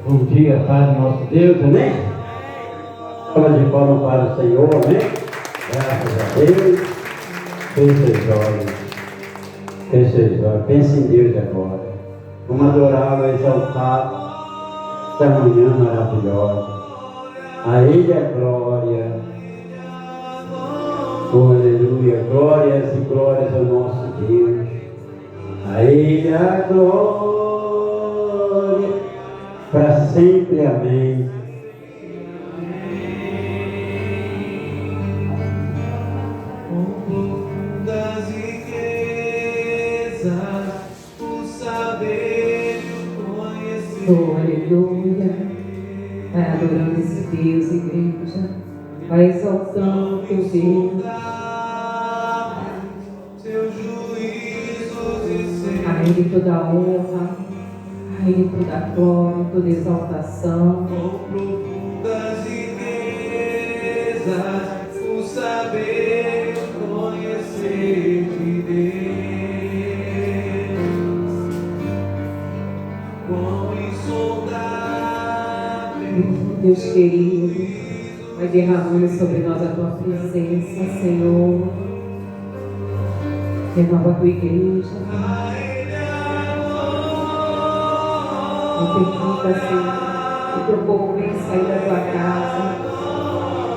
Bom dia, Pai nosso Deus, amém? Salva de palmas para o Senhor, amém? Graças a Deus. Feche os olhos. Feche os olhos. Pense em Deus agora. Vamos adorá-lo, exaltá-lo. Esta manhã maravilhosa. A Ele a glória. Oh, aleluia. Glórias e glórias ao nosso Deus. A Ele a glória. Para sempre, amém. Das riquezas, o saber e o conhecer. Oh, aleluia. Vai adorando esse Deus, igreja. Vai exaltando o teu Deus. Seus juízos e seus. A Ele toda a honra. A Ele toda a glória, toda a exaltação. Com profundas riquezas, o saber e o conhecer de Deus. Quão insondável, Deus querido, vai derramando sobre nós a tua presença, Senhor. Renova a tua igreja. Não permita, Senhor, que o teu povo venha sair da tua casa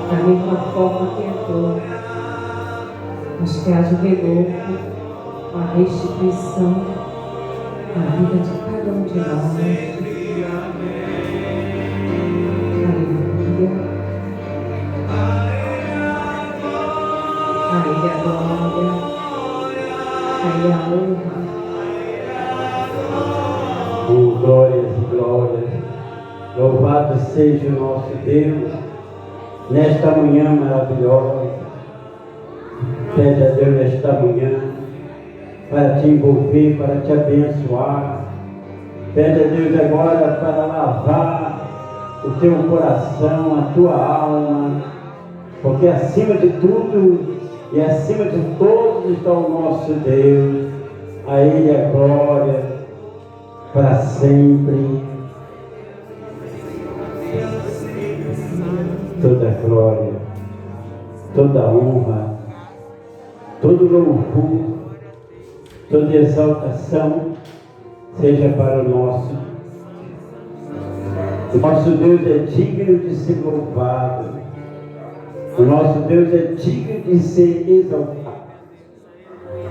da mesma forma que entrou. Mas que haja o renovo, a restituição na vida de cada um de nós. Aleluia. A Ele a glória, a Ele a honra. Oh, glórias e glórias. Louvado seja o nosso Deus nesta manhã maravilhosa. Pede a Deus nesta manhã para te envolver, para te abençoar. Pede a Deus agora para lavar o teu coração, a tua alma, porque acima de tudo e acima de todos está o nosso Deus. A Ele a glória para sempre. Toda glória, toda honra, todo louvor, toda exaltação seja para o nosso. O nosso Deus é digno de ser louvado. O nosso Deus é digno de ser exaltado.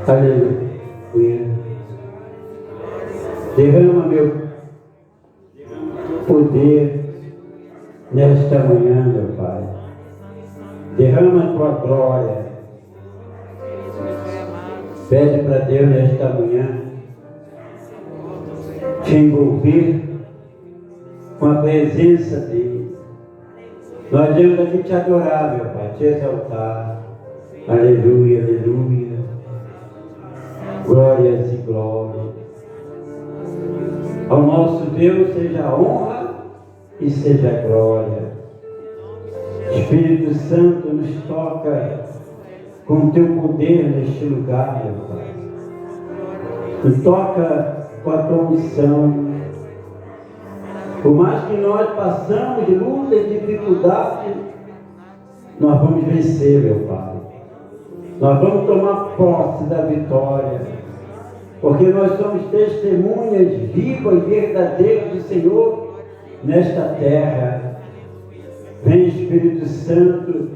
Aleluia. Derrama meu poder nesta manhã, meu Pai. Derrama a tua glória. Pede para Deus nesta manhã te envolver com a presença dEle. Nós viemos aqui te adorar, meu Pai, te exaltar. Aleluia, aleluia. Glórias e glórias. Ao nosso Deus seja a honra e seja a glória. Espírito Santo, nos toca com o teu poder neste lugar, meu Pai. Nos toca com a tua unção. Por mais que nós passamos luta e dificuldade, nós vamos vencer, meu Pai. Nós vamos tomar posse da vitória, porque nós somos testemunhas vivas e verdadeiras do Senhor nesta terra. Vem, Espírito Santo,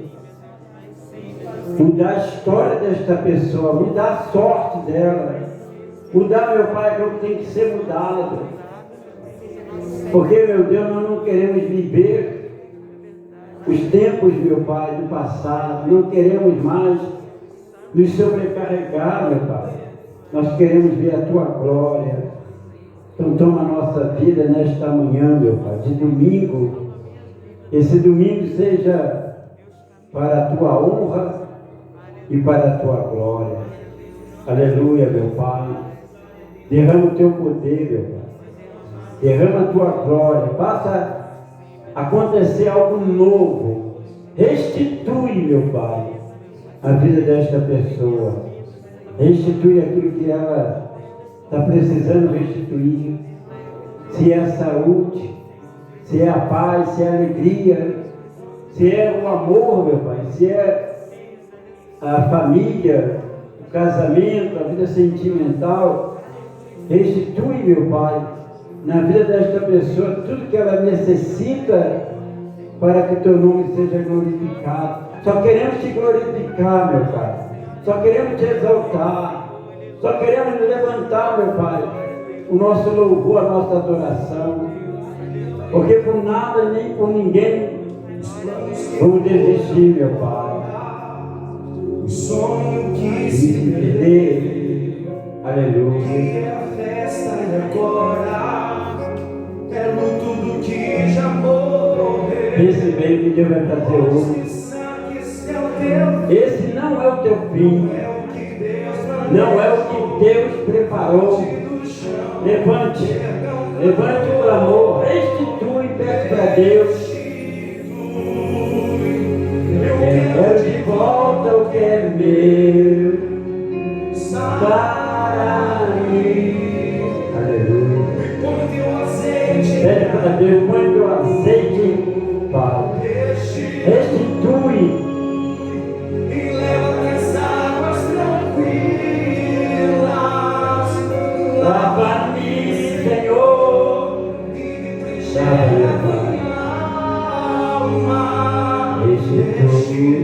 mudar a história desta pessoa, mudar a sorte dela, mudar, meu Pai, aquilo que tem que ser mudado. Porque, meu Deus, nós não queremos viver os tempos, meu Pai, do passado, não queremos mais nos sobrecarregar, meu Pai. Nós queremos ver a Tua glória. Então toma a nossa vida nesta manhã, meu Pai, de domingo. Esse domingo seja para a Tua honra e para a Tua glória. Aleluia, meu Pai. Derrama o Teu poder, meu Pai. Derrama a Tua glória. Faça acontecer algo novo. Restitui, meu Pai, a vida desta pessoa. Restitui aquilo que ela está precisando restituir. Se é a saúde, se é a paz, se é a alegria, se é o amor, meu Pai, se é a família, o casamento, a vida sentimental. Restitui, meu Pai, na vida desta pessoa tudo que ela necessita para que Teu nome seja glorificado. Só queremos Te glorificar, meu Pai. Só queremos Te exaltar. Só queremos levantar, meu Pai, o nosso louvor, a nossa adoração. Porque por nada nem por ninguém vamos desistir, meu Pai. O sonho que E se se perder, aleluia. que é a festa e agora é luto do que já morreu. Esse bem que Deus vai fazer hoje. Esse é o teu, Esse não é o teu fim. é o que Deus Não é o que Deus preparou. do chão. Levante. Levante o clamor. Restitui, peça para Deus. Eu quero de volta o que é meu. Para mim. Aleluia. Põe teu azeite, Pede para Deus, põe teu azeite, Pai. Restitui. e leva as águas tranquilas. Lava-me, Senhor. Lava-me, Alma, restitui.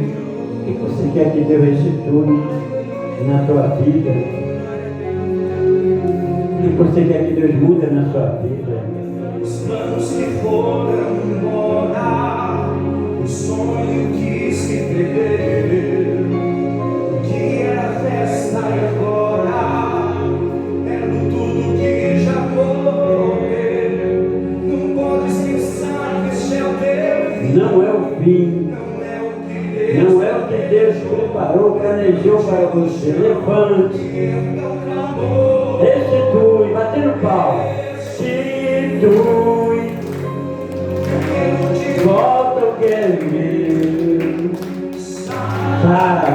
O que você quer que Deus restitui na tua vida? O que você quer que Deus mude na sua vida? os planos que foram embora, o sonho que se perdeu, que era festa e agora é no tudo que já morreu. Não podes pensar que este é o teu fim, Não é o fim. não é o que Deus Não é o que Deus preparou, planejou para você. Levante. então clamou. Restitui. Batendo pau. Restitui. Volta o que é meu. Sara.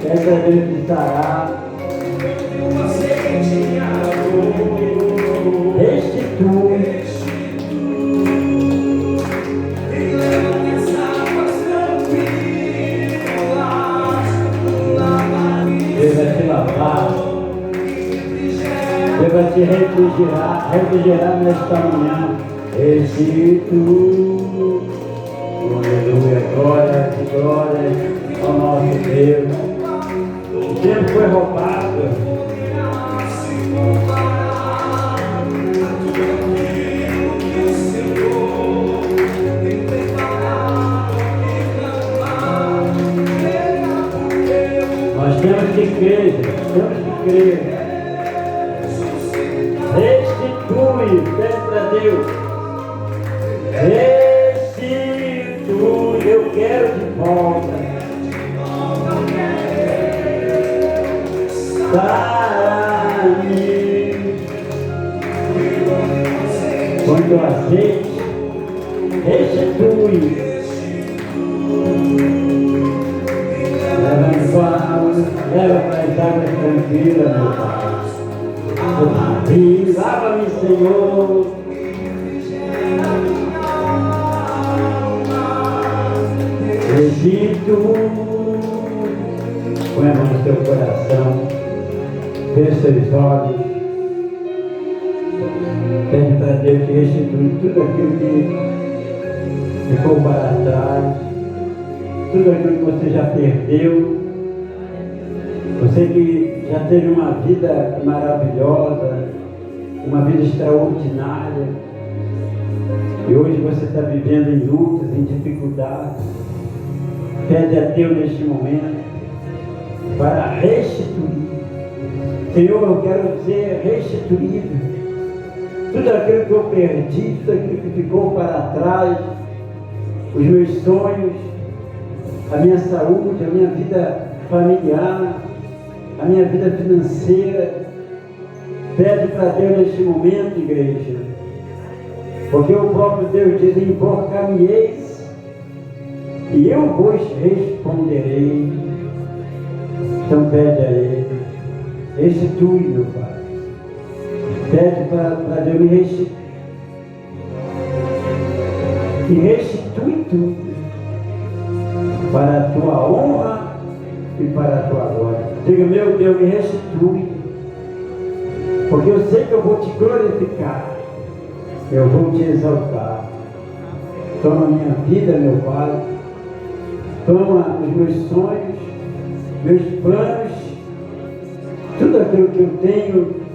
Essa é Deus de sarar. O azeite e amor. Restitui. E leva as águas tranquilas. Lava-me, Deus vai te lavar. refrigera. Deus vai te refrigerar nesta manhã. Restitui. Aleluia. Glória e glória ao nosso Deus. O tempo foi roubado. Se comparar a tudo aquilo que o Senhor tem preparado e clamar. Nós temos que crer, gente. Temos que crer. Restitui, pede para Deus. Restitui, eu quero de volta. Para mim. Põe teu azeite. Restitui. Leva para as águas tranquilas, meu Pai. E lava-me, Senhor. Restitui. Põe a mão no teu coração. Feche seus olhos. Pede para Deus que restitui tudo aquilo que ficou para trás. Tudo aquilo que você já perdeu. Você que já teve uma vida maravilhosa, uma vida extraordinária, e hoje você está vivendo em lutas, em dificuldades, pede a Deus neste momento para restituir. Senhor, eu quero ser restituído. tudo aquilo que eu perdi, tudo aquilo que ficou para trás, os meus sonhos, a minha saúde, a minha vida familiar, a minha vida financeira. Pede para Deus neste momento, igreja, porque o próprio Deus diz: invocar-me-eis e eu vos responderei. Então pede a Ele, restitui, meu Pai. Pede para Deus me restituir. E restitui tudo para a tua honra e para a tua glória. Diga: meu Deus, me restitui, porque eu sei que eu vou te glorificar, eu vou te exaltar. Toma minha vida, meu Pai, toma os meus sonhos, meus planos, tudo aquilo que eu tenho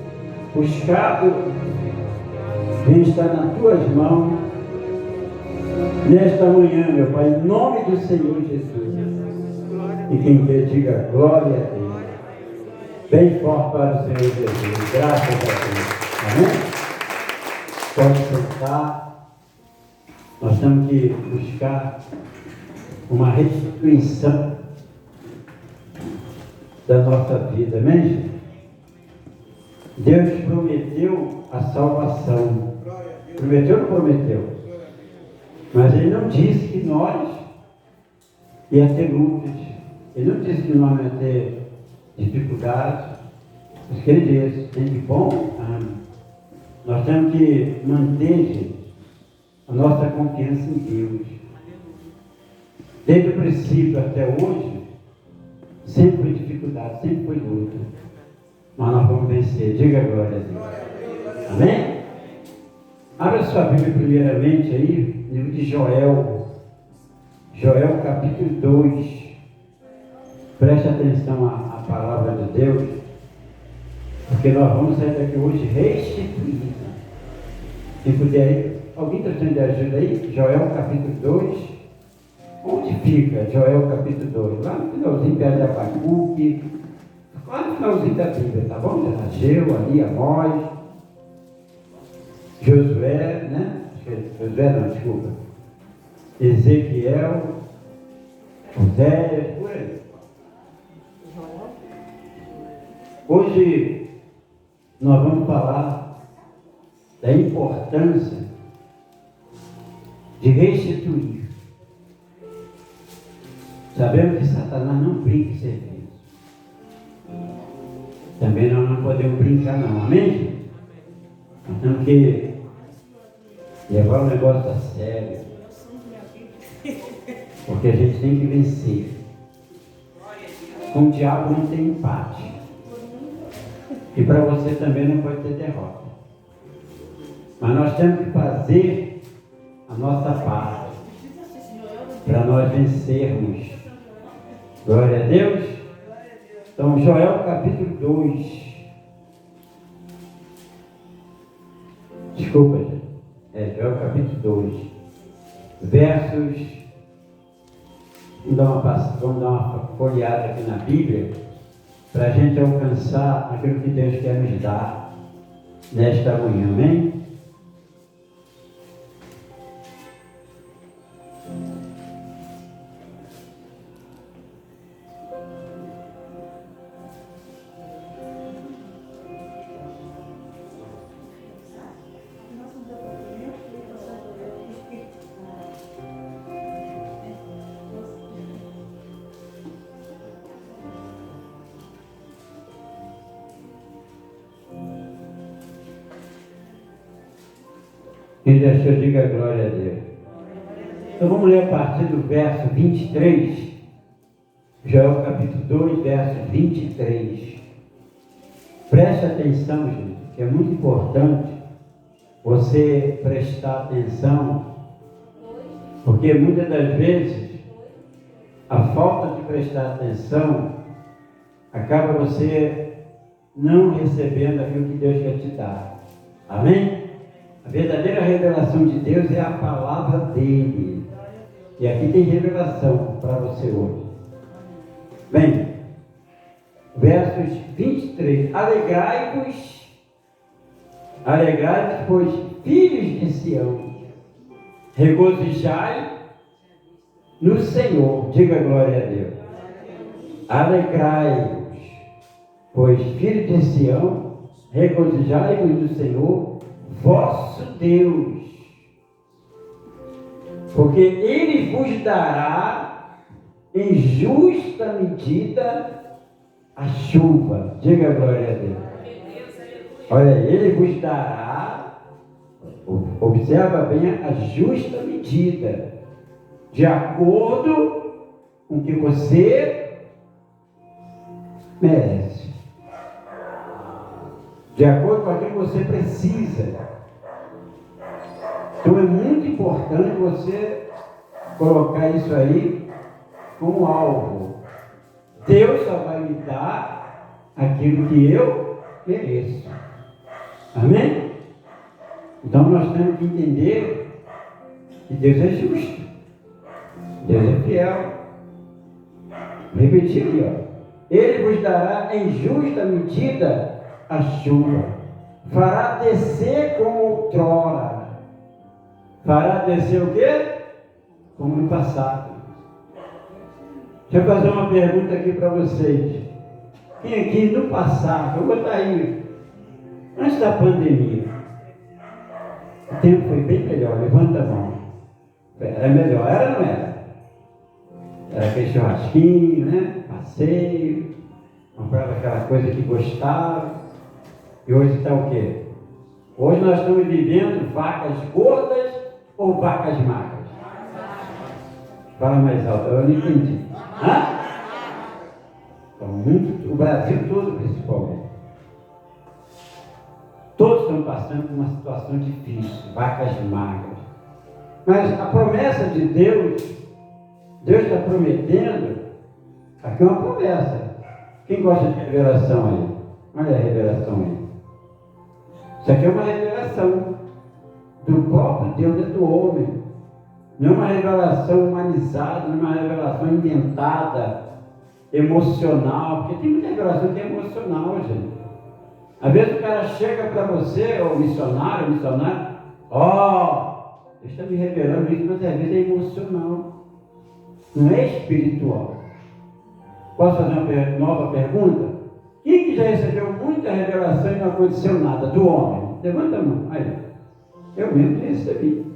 buscado, vem estar nas tuas mãos nesta manhã, meu Pai, em nome do Senhor Jesus. E quem quer, diga glória a Deus. Bem forte para o Senhor Jesus. Graças a Deus. Amém? Pode sentar. Nós temos que buscar uma restituição da nossa vida. Amém, gente? Deus prometeu a salvação. Prometeu ou não prometeu? Mas Ele não disse que nós ia ter lutas. Ele não disse que nós ia ter dificuldades. Mas que Ele disse: tem de bom ânimo. Nós temos que manter, gente, a nossa confiança em Deus. Desde o princípio até hoje, sempre foi dificuldade, sempre foi luta. Mas nós vamos vencer. Diga glória a Deus. Amém? Abra sua Bíblia primeiramente aí, no livro de Joel. Joel capítulo 2. Preste atenção à palavra de Deus, porque nós vamos sair daqui hoje restituídos. Se puder aí, alguém está precisando de ajuda aí? Joel capítulo 2. Onde fica Joel capítulo 2? Lá no finalzinho, perto de Abacuque. Lá no finalzinho da Bíblia, tá bom? Ageu, ali, Amós, Josué, né? Josué não, desculpa. Ezequiel, Oséias, por aí. Hoje nós vamos falar da importância de restituir. Sabemos que Satanás não brinca em serviço. Também nós não podemos brincar não, amém? Nós temos que levar o negócio a sério, porque a gente tem que vencer. Com o diabo não tem empate, e para você também não pode ter derrota. Mas nós temos que fazer a nossa parte para nós vencermos. Glória a Deus. Então, Joel capítulo 2. Desculpa, gente. Joel capítulo 2. Versos. Vamos dar uma folheada aqui na Bíblia, para a gente alcançar aquilo que Deus quer nos dar nesta manhã. Amém? Quem já achou, diga glória a Deus. Então vamos ler a partir do verso 23. Joel capítulo 2, verso 23. Preste atenção, gente, que é muito importante você prestar atenção, porque muitas das vezes a falta de prestar atenção acaba você não recebendo aquilo que Deus quer te dar. Amém? A verdadeira revelação de Deus é a palavra dele. E aqui tem revelação para você hoje. Bem, versos 23. Alegrai-vos Alegrai-vos, pois, filhos de Sião, regozijai no Senhor. Diga glória a Deus. Alegrai-vos, pois, filhos de Sião, regozijai-vos no Senhor, vosso Deus. Porque Ele vos dará em justa medida a chuva. Diga glória a Deus. Olha, Ele vos dará, observa bem, a justa medida, de acordo com o que você merece, de acordo com aquilo que você precisa. Então é muito importante você colocar isso aí como alvo. Deus só vai me dar aquilo que eu mereço. Amém? Então nós temos que entender que Deus é justo. Deus é fiel. Vou repetir aqui, ó. Ele vos dará em justa medida a chuva. Fará descer como outrora. Fará descer o quê? Como no passado. Deixa eu fazer uma pergunta aqui para vocês. Quem aqui no passado, vou botar aí, antes da pandemia, o tempo foi bem melhor, levanta a mão. Era melhor, era ou não era? Era aquele churrasquinho, né? Passeio, comprava aquela coisa que gostava. E hoje está o quê? Hoje nós estamos vivendo vacas gordas ou vacas magras? Fala mais alto, eu não entendi. Hã? Então, o Brasil todo principalmente. Todos estão passando por uma situação difícil, vacas magras. Mas a promessa de Deus, Deus está prometendo, aqui é uma promessa. Quem gosta de revelação aí? Olha a revelação aí. Isso aqui é uma revelação do próprio Deus e do homem. Não é uma revelação humanizada, não é uma revelação inventada, emocional, porque tem muita revelação que é emocional, gente. Às vezes o cara chega para você, ou missionário, Deus está me revelando isso, mas às vezes é emocional, não é espiritual. Posso fazer uma nova pergunta? Quem que já recebeu muita revelação e não aconteceu nada? Do homem? Levanta a mão. Aí, eu mesmo recebi.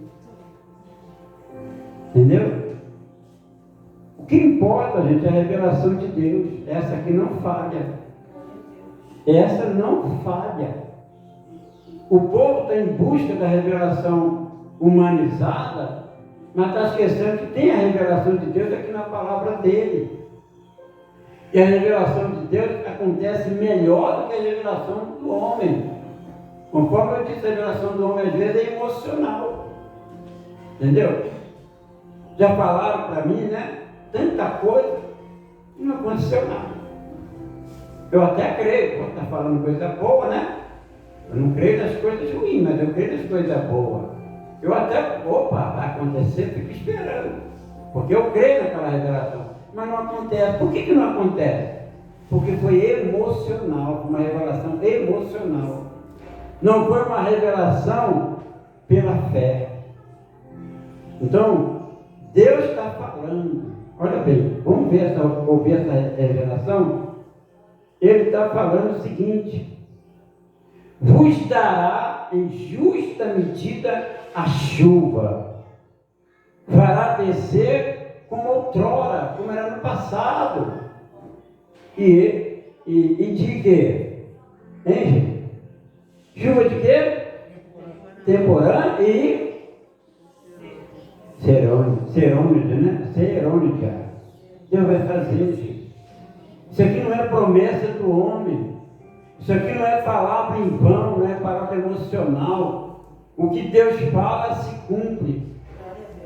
Entendeu? O que importa, gente, é a revelação de Deus. Essa aqui não falha. Essa não falha. O povo está em busca da revelação humanizada, mas está esquecendo que tem a revelação de Deus aqui na palavra dele. E a revelação de Deus acontece melhor do que a revelação do homem. Conforme eu disse, a revelação do homem às vezes é emocional. Entendeu? Já falaram para mim, né? Tanta coisa e não aconteceu nada. Eu até creio, está falando coisa boa, né? Eu não creio nas coisas ruins, mas eu creio nas coisas boas. Eu até, vai acontecer, fico esperando. Porque eu creio naquela revelação. Mas não acontece. Por que não acontece? Porque foi emocional, uma revelação emocional. Não foi uma revelação pela fé. Então, Deus está falando. Olha bem, vamos ouvir essa revelação? Ele está falando o seguinte: vos dará em justa medida a chuva, fará descer como outrora, como era no passado. E de quê? Hein, gente? Chuva de quê? Temporânea e serônica, né? Serônica. Deus vai fazer, gente. Isso aqui não é promessa do homem. Isso aqui não é palavra em vão, não é palavra emocional. O que Deus fala se cumpre.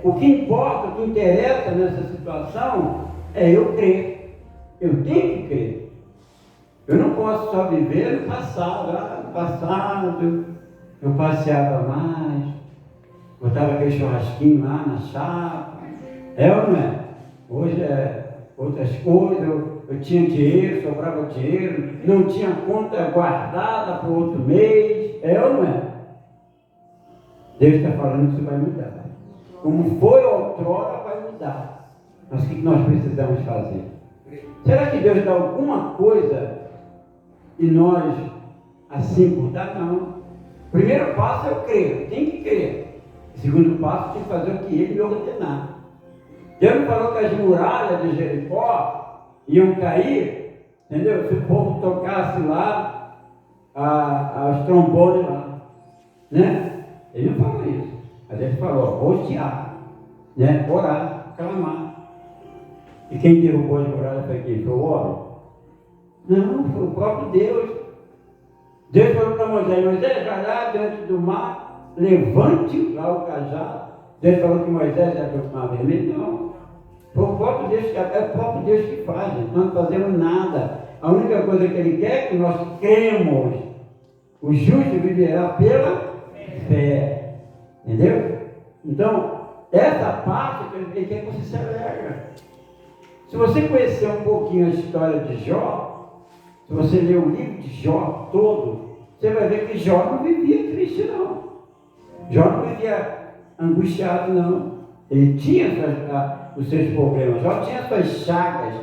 O que importa, o que interessa nessa situação é eu crer. Eu tenho que crer. Eu não posso só viver no passado. No passado eu passeava mais, botava aquele churrasquinho lá na chapa. É ou não é? Hoje é outras coisas. Eu tinha dinheiro, sobrava dinheiro, não tinha conta guardada para o outro mês. É ou não é? Deus está falando que isso vai mudar. Como foi outrora, vai mudar. Mas o que nós precisamos fazer? Será que Deus dá alguma coisa e nós assim por dar? Não. O primeiro passo é eu crer, tem que crer. O segundo passo é fazer o que Ele me ordenar. Deus não falou que as muralhas de Jericó iam cair, entendeu? Se o povo tocasse lá os trombones lá, né? Ele não falou isso. Mas Ele falou, rodear, né? Orar, clamar. E quem derrubou as muralhas foi quem? Foi o homem? Não, foi o próprio Deus. Deus falou para Moisés, Moisés, vai lá diante do mar, levante lá o cajado. Deus falou que Moisés ia para o mar vermelho? Não. Foi o próprio Deus, é o próprio Deus que faz, nós não fazemos nada. A única coisa que Ele quer é que nós cremos. O justo viverá pela fé. Entendeu? Então, essa parte que Ele quer que você se alegra. Se você conhecer um pouquinho a história de Jó, se você ler o livro de Jó todo, você vai ver que Jó não vivia triste, não. Jó não vivia angustiado, não. Ele tinha os seus problemas, Jó tinha suas chagas,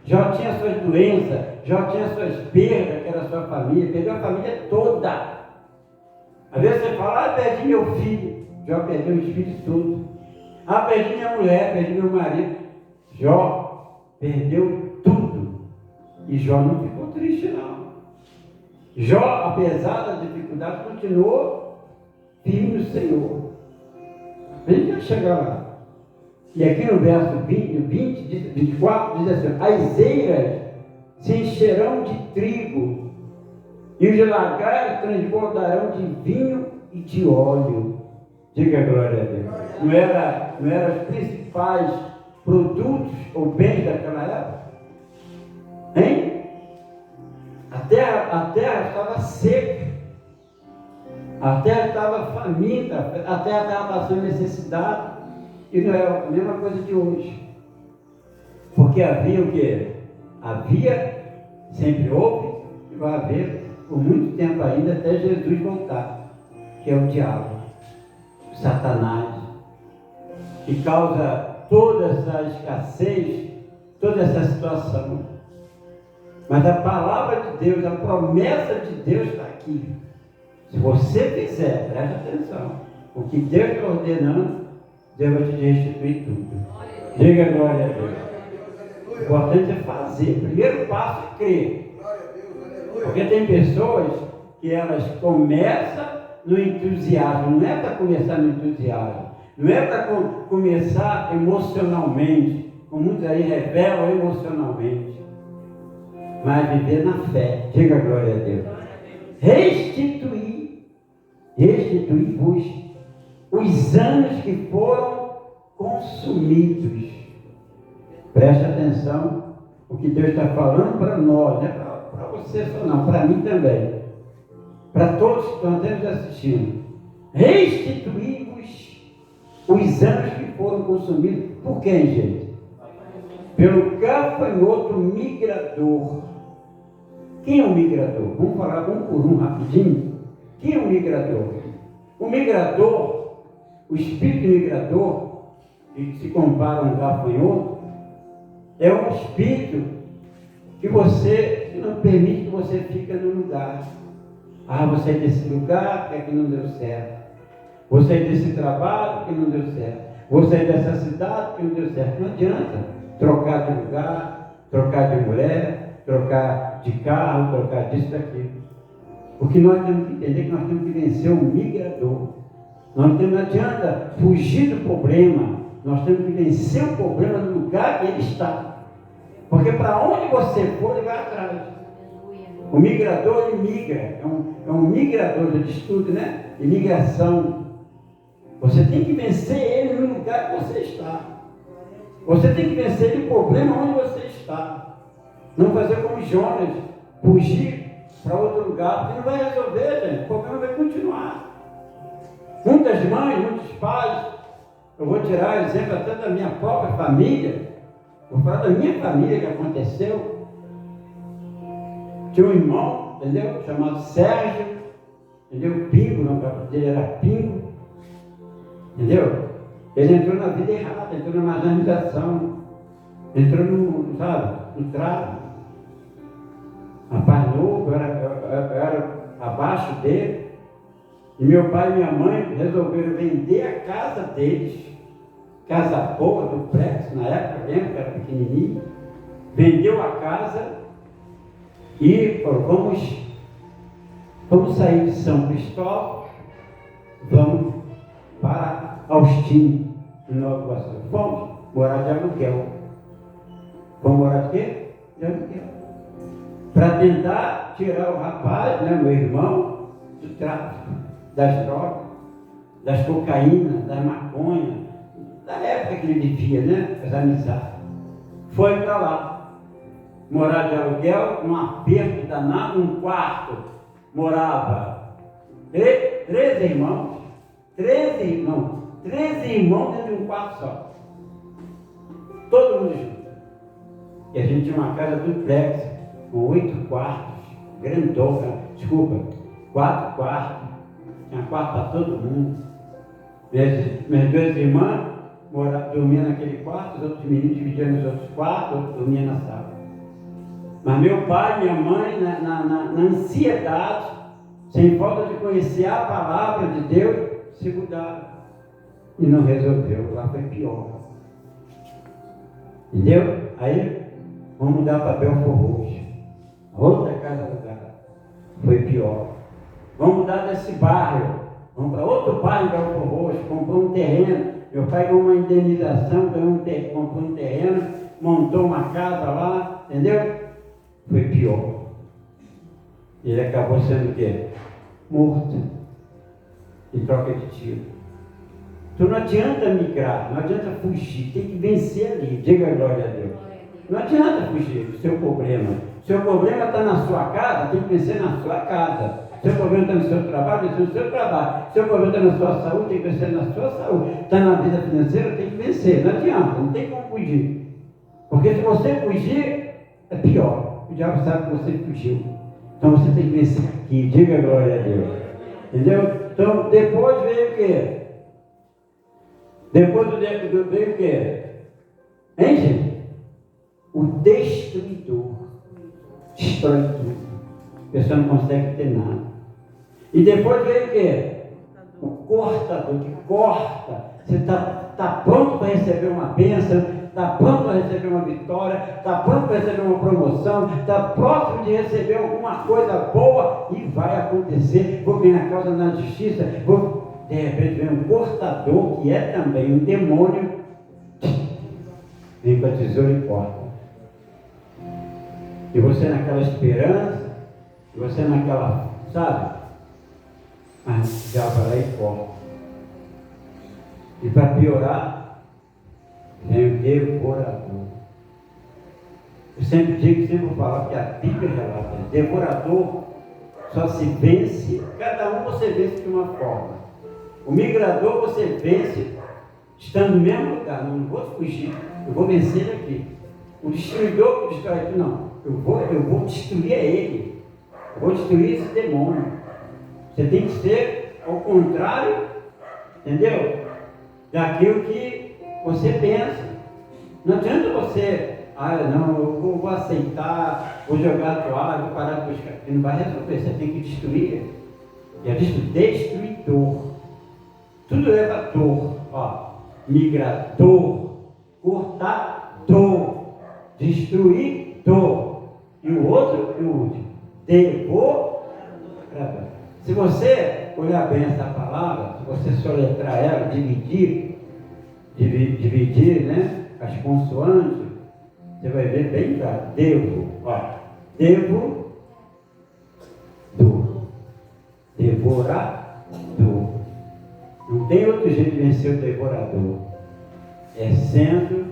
Jó tinha suas doenças, Jó tinha suas perdas, que era a sua família, perdeu a família toda. Às vezes você fala, perdi meu filho. Jó perdeu os filhos todos. Perdi minha mulher, perdi meu marido. Jó perdeu tudo. E Jó não ficou triste, não. Jó, apesar da dificuldade, continuou firme no Senhor. A gente vai chegar lá. E aqui no verso 24 diz assim: as eiras se encherão de trigo, e os lagares transbordarão de vinho e de óleo. Diga glória a Deus. Não era os principais produtos ou bens daquela época? Hein? A terra estava seca, a terra estava faminta, a terra estava passando necessidade, e não é a mesma coisa de hoje. Porque havia o quê? Havia, sempre houve, e vai haver por muito tempo ainda, até Jesus voltar, que é o diabo, o Satanás, que causa toda essa escassez, toda essa situação. Mas a palavra de Deus, a promessa de Deus está aqui. Se você fizer, preste atenção, o que Deus está ordenando, Deus vai te restituir tudo. Diga glória a Deus. O importante é fazer. O primeiro passo é crer. Porque tem pessoas que elas começam no entusiasmo. Não é para começar no entusiasmo. Não é para começar emocionalmente. Como muitos aí revelam emocionalmente. Mas viver na fé. Diga glória a Deus. Restituir-vos os anos que foram consumidos. Preste atenção o que Deus está falando para nós, não é para você só não, para mim também, para todos que estão nos assistindo. Restituir-vos os anos que foram consumidos. Por quem, gente? Pelo gafanhoto migrador. Quem é o migrador? Vamos falar um por um rapidinho. Quem é o migrador? O migrador, o espírito migrador, que se compara a um gafanhoto, é um espírito que não permite que você fique no lugar. Você é desse lugar porque não deu certo. Você é desse trabalho porque não deu certo. Você é dessa cidade porque não deu certo. Não adianta trocar de lugar, trocar de mulher, trocar de carro, trocar disso, daquilo. Porque nós temos que entender que nós temos que vencer o migrador. Não adianta fugir do problema. Nós temos que vencer o problema no lugar que ele está. Porque para onde você for, ele vai atrás. O migrador, ele migra. É um migrador de estudo, né? De migração. Você tem que vencer ele no lugar que você está. Você tem que vencer o problema onde você está. Não fazer como Jonas, fugir para outro lugar, porque não vai resolver, gente. O problema vai continuar. Muitas mães, muitos pais, eu vou tirar exemplo até da minha própria família, vou falar da minha família que aconteceu. Tinha um irmão, entendeu? Chamado Sérgio, entendeu? Pingo, o nome dele era Pingo. Entendeu? Ele entrou na vida errada, entrou na marginalização, entrou no, sabe, no trago. Rapaz novo, eu era abaixo dele, e meu pai e minha mãe resolveram vender a casa deles, casa boa, duplex, na época mesmo, que era pequenininho, vendeu a casa e falou, vamos sair de São Cristóvão, vamos para Austin, em Nova Iguaçu. Vamos morar de aluguel. Vamos morar de quê? De aluguel. Para tentar tirar o rapaz, né, meu irmão, do tráfico, das drogas, das cocaínas, da maconha, da época que ele vivia, né, as amizades. Foi para lá, morar de aluguel, num aperto danado, um quarto, morava 13 irmãos, 13 irmãos dentro de um quarto só. Todo mundo junto. E a gente tinha uma casa duplex, com 8 quartos, grandona, 4 quartos. Tinha quarto para todo mundo. Minhas 2 irmãs dormiam naquele quarto, os outros meninos dividiam nos outros quartos, outros dormiam na sala. Mas meu pai e minha mãe, na ansiedade, sem falta de conhecer a palavra de Deus, se mudaram. E não resolveu, lá foi pior. Entendeu? Aí, vamos mudar para Belfort Roxo. Outra casa alugada. Foi pior. Vamos mudar desse bairro. Vamos para outro bairro em Belfort Roxo, comprou um terreno. Meu pai ganhou uma indenização, comprou um terreno, montou uma casa lá, entendeu? Foi pior. Ele acabou sendo o quê? Morto. Em troca de tiro. Então não adianta migrar, não adianta fugir, tem que vencer ali. Diga a glória a Deus. Não adianta fugir do seu problema. Seu problema está na sua casa, tem que vencer na sua casa. Seu problema está no seu trabalho, vencer no seu trabalho. Seu problema está na sua saúde, tem que vencer na sua saúde. Está na vida financeira, tem que vencer. Não adianta, não tem como fugir. Porque se você fugir, é pior. O diabo sabe que você fugiu. Então você tem que vencer aqui. Diga a glória a Deus. Entendeu? Então depois veio o quê? Depois veio o quê? Hein, gente? O destruidor. Destrói tudo. A pessoa não consegue ter nada. E depois veio o quê? O cortador, que corta. Você está pronto para receber uma bênção, está pronto para receber uma vitória, está pronto para receber uma promoção, está próximo de receber alguma coisa boa e vai acontecer. Vou vir na causa da justiça, de repente vem um cortador, que é também um demônio, vem com a tesoura e corta. E você naquela esperança, e você naquela, sabe? Mas já vai lá e corta. E para piorar, vem o devorador. Eu sempre digo, sempre vou falar que a Bíblia relata, devorador só se vence, cada um você vence de uma forma. O migrador você vence estando no mesmo lugar, não vou fugir, eu vou vencer ele aqui. O destruidor que destrói aqui, não, eu vou destruir ele, eu vou destruir esse demônio. Você tem que ser ao contrário, entendeu? Daquilo que você pensa. Não adianta você, não, eu vou aceitar, vou jogar a toalha, vou parar de buscar. Ele não vai resolver, você tem que destruir ele. E é destruidor. Tudo leva dor, ó. Migrador, cortador, destruidor. E o outro, e o último, devorador. Se você olhar bem essa palavra, se você soletrar ela, dividir, né, as consoantes, você vai ver bem claro. Devorador. Não tem outro jeito de vencer o devorador. É sendo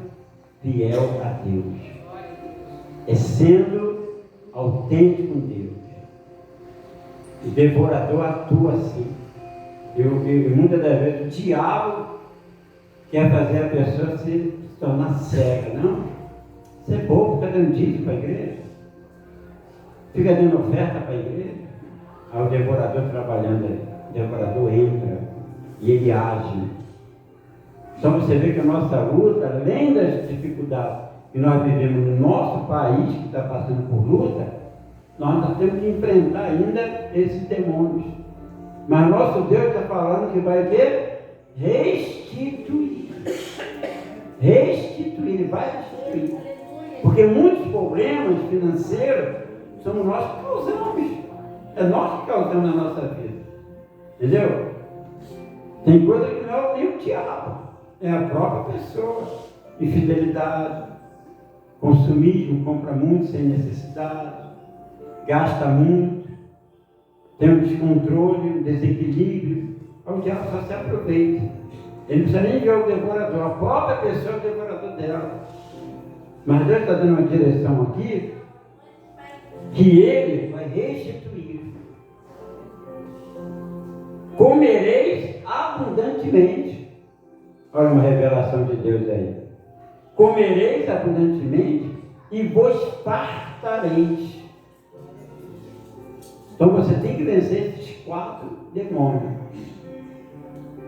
fiel a Deus. É sendo autêntico com Deus. O devorador atua assim. E muitas das vezes o diabo quer fazer a pessoa se tornar cega. Não. Você é bobo, fica dando dízimo para a igreja. Fica dando oferta para a igreja. Aí o devorador trabalhando aí. O devorador entra e ele age. Então você vê que a nossa luta, além das dificuldades que nós vivemos no nosso país, que está passando por luta, nós temos que enfrentar ainda esses demônios. Mas nosso Deus está falando que vai o quê? Restituir. Restituir, Ele vai restituir. Porque muitos problemas financeiros somos nós que causamos. É nós que causamos na nossa vida. Entendeu? Tem coisa que não é nem o diabo, é a própria pessoa. Infidelidade, consumismo, compra muito sem necessidade, gasta muito, tem um descontrole, um desequilíbrio. O diabo só se aproveita. Ele não precisa nem ver o devorador, a própria pessoa é o devorador dela. Mas Deus está dando uma direção aqui que Ele vai restituir. Comereis abundantemente. Olha uma revelação de Deus aí. Comereis abundantemente e vos fartareis. Então você tem que vencer esses 4 demônios.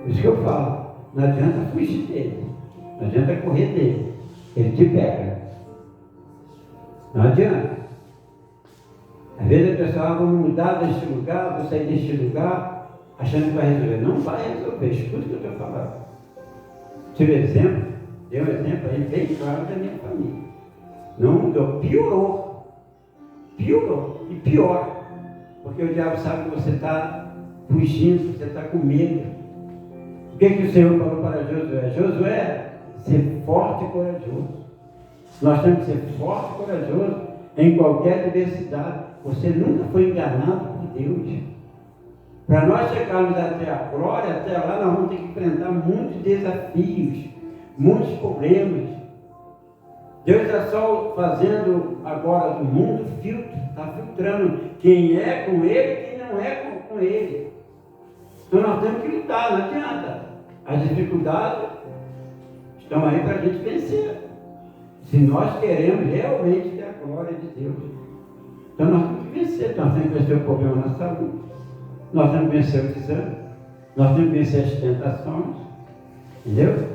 Por isso que eu falo, não adianta fugir dele, não adianta correr dele, ele te pega. Não adianta. Às vezes a pessoa vai mudar deste lugar, vou sair deste lugar, achando que vai resolver. Não vai resolver, escuta o que eu estou falando. Tive exemplo, dei um exemplo aí bem claro da minha família. Não mudou, piorou. Piorou e piora. Porque o diabo sabe que você está fugindo, você está com medo. O que o Senhor falou para Josué? Josué, ser forte e corajoso. Nós temos que ser forte e corajoso em qualquer adversidade. Você nunca foi enganado por Deus. Para nós chegarmos até a glória, até lá nós vamos ter que enfrentar muitos desafios, muitos problemas. Deus está só fazendo agora do mundo filtro, está filtrando quem é com Ele e quem não é com Ele. Então nós temos que lutar, não adianta. As dificuldades estão aí para a gente vencer. Se nós queremos realmente ter a glória de Deus. Então nós temos que vencer. Nós temos que vencer o problema na saúde. Nós temos que vencer o desânimo. Nós temos que vencer as tentações. Entendeu?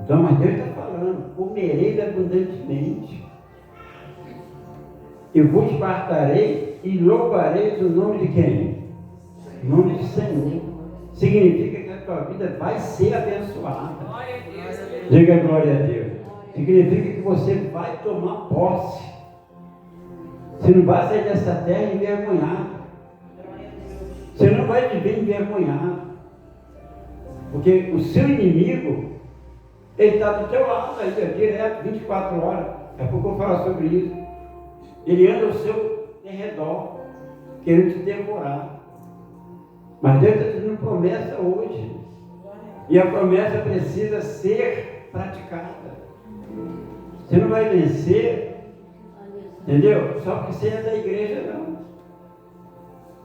Então, mas Deus está falando, comereis abundantemente. E vos fartarei e louvareis o nome de quem? O nome do Senhor. Significa que a tua vida vai ser abençoada. Diga glória a Deus. Significa que você vai tomar posse. Você não vai sair dessa terra envergonhado. Você não vai viver envergonhado. Porque o seu inimigo, ele está do teu lado, aí, direto, 24 horas. Daqui a pouco eu vou falar sobre isso. Ele anda ao seu redor, querendo te devorar. Mas Deus está te dando promessa hoje. E a promessa precisa ser praticada. Você não vai vencer, entendeu? Só porque você é da igreja, não.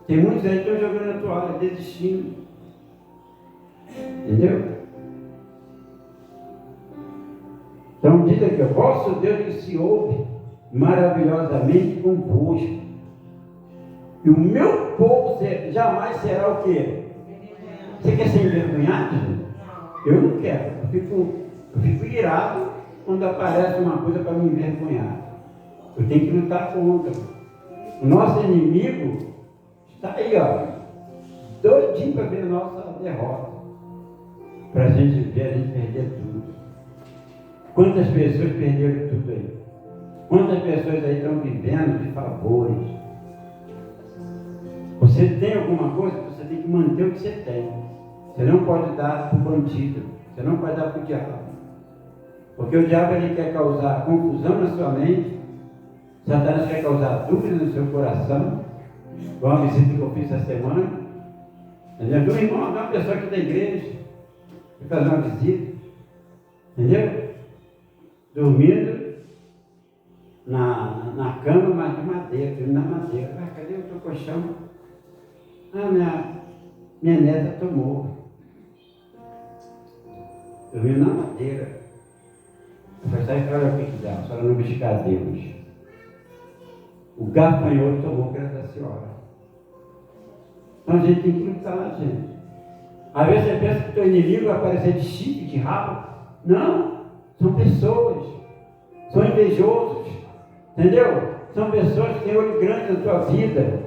Tem muitos aí que estão jogando a toalha, desistindo. Entendeu? Então diz aqui, o vosso Deus que se ouve maravilhosamente convosco. E o meu povo jamais será o quê? Você quer ser envergonhado? Eu não quero. Eu fico irado quando aparece uma coisa para me envergonhar. Eu tenho que lutar contra. O nosso inimigo está aí, ó, doidinho para ver a nossa derrota. Para a gente ver, a gente perder tudo. Quantas pessoas perderam tudo aí? Quantas pessoas aí estão vivendo de favores? Você tem alguma coisa, você tem que manter o que você tem. Você não pode dar para o bandido. Você não pode dar para o diabo. Porque o diabo ele quer causar confusão na sua mente. Satanás quer causar dúvida no seu coração. Igual a visita que eu fiz essa semana. Entendeu? Um irmão, uma pessoa aqui da igreja. Fui fazer uma visita. Entendeu? Dormindo na cama, mas de madeira. Dormindo na madeira. Ah, cadê o teu colchão? Ah, minha neta tomou. Dormindo na madeira. Eu falei, sabe, olha o que dá, a senhora não buscar Deus. O gafanhoto tomou, graças a senhora. Então a gente tem que lutar, gente. Às vezes você pensa que o teu inimigo vai aparecer de chifre, de rabo. Não, são pessoas, são invejosos, entendeu? São pessoas que têm olho grande na tua vida.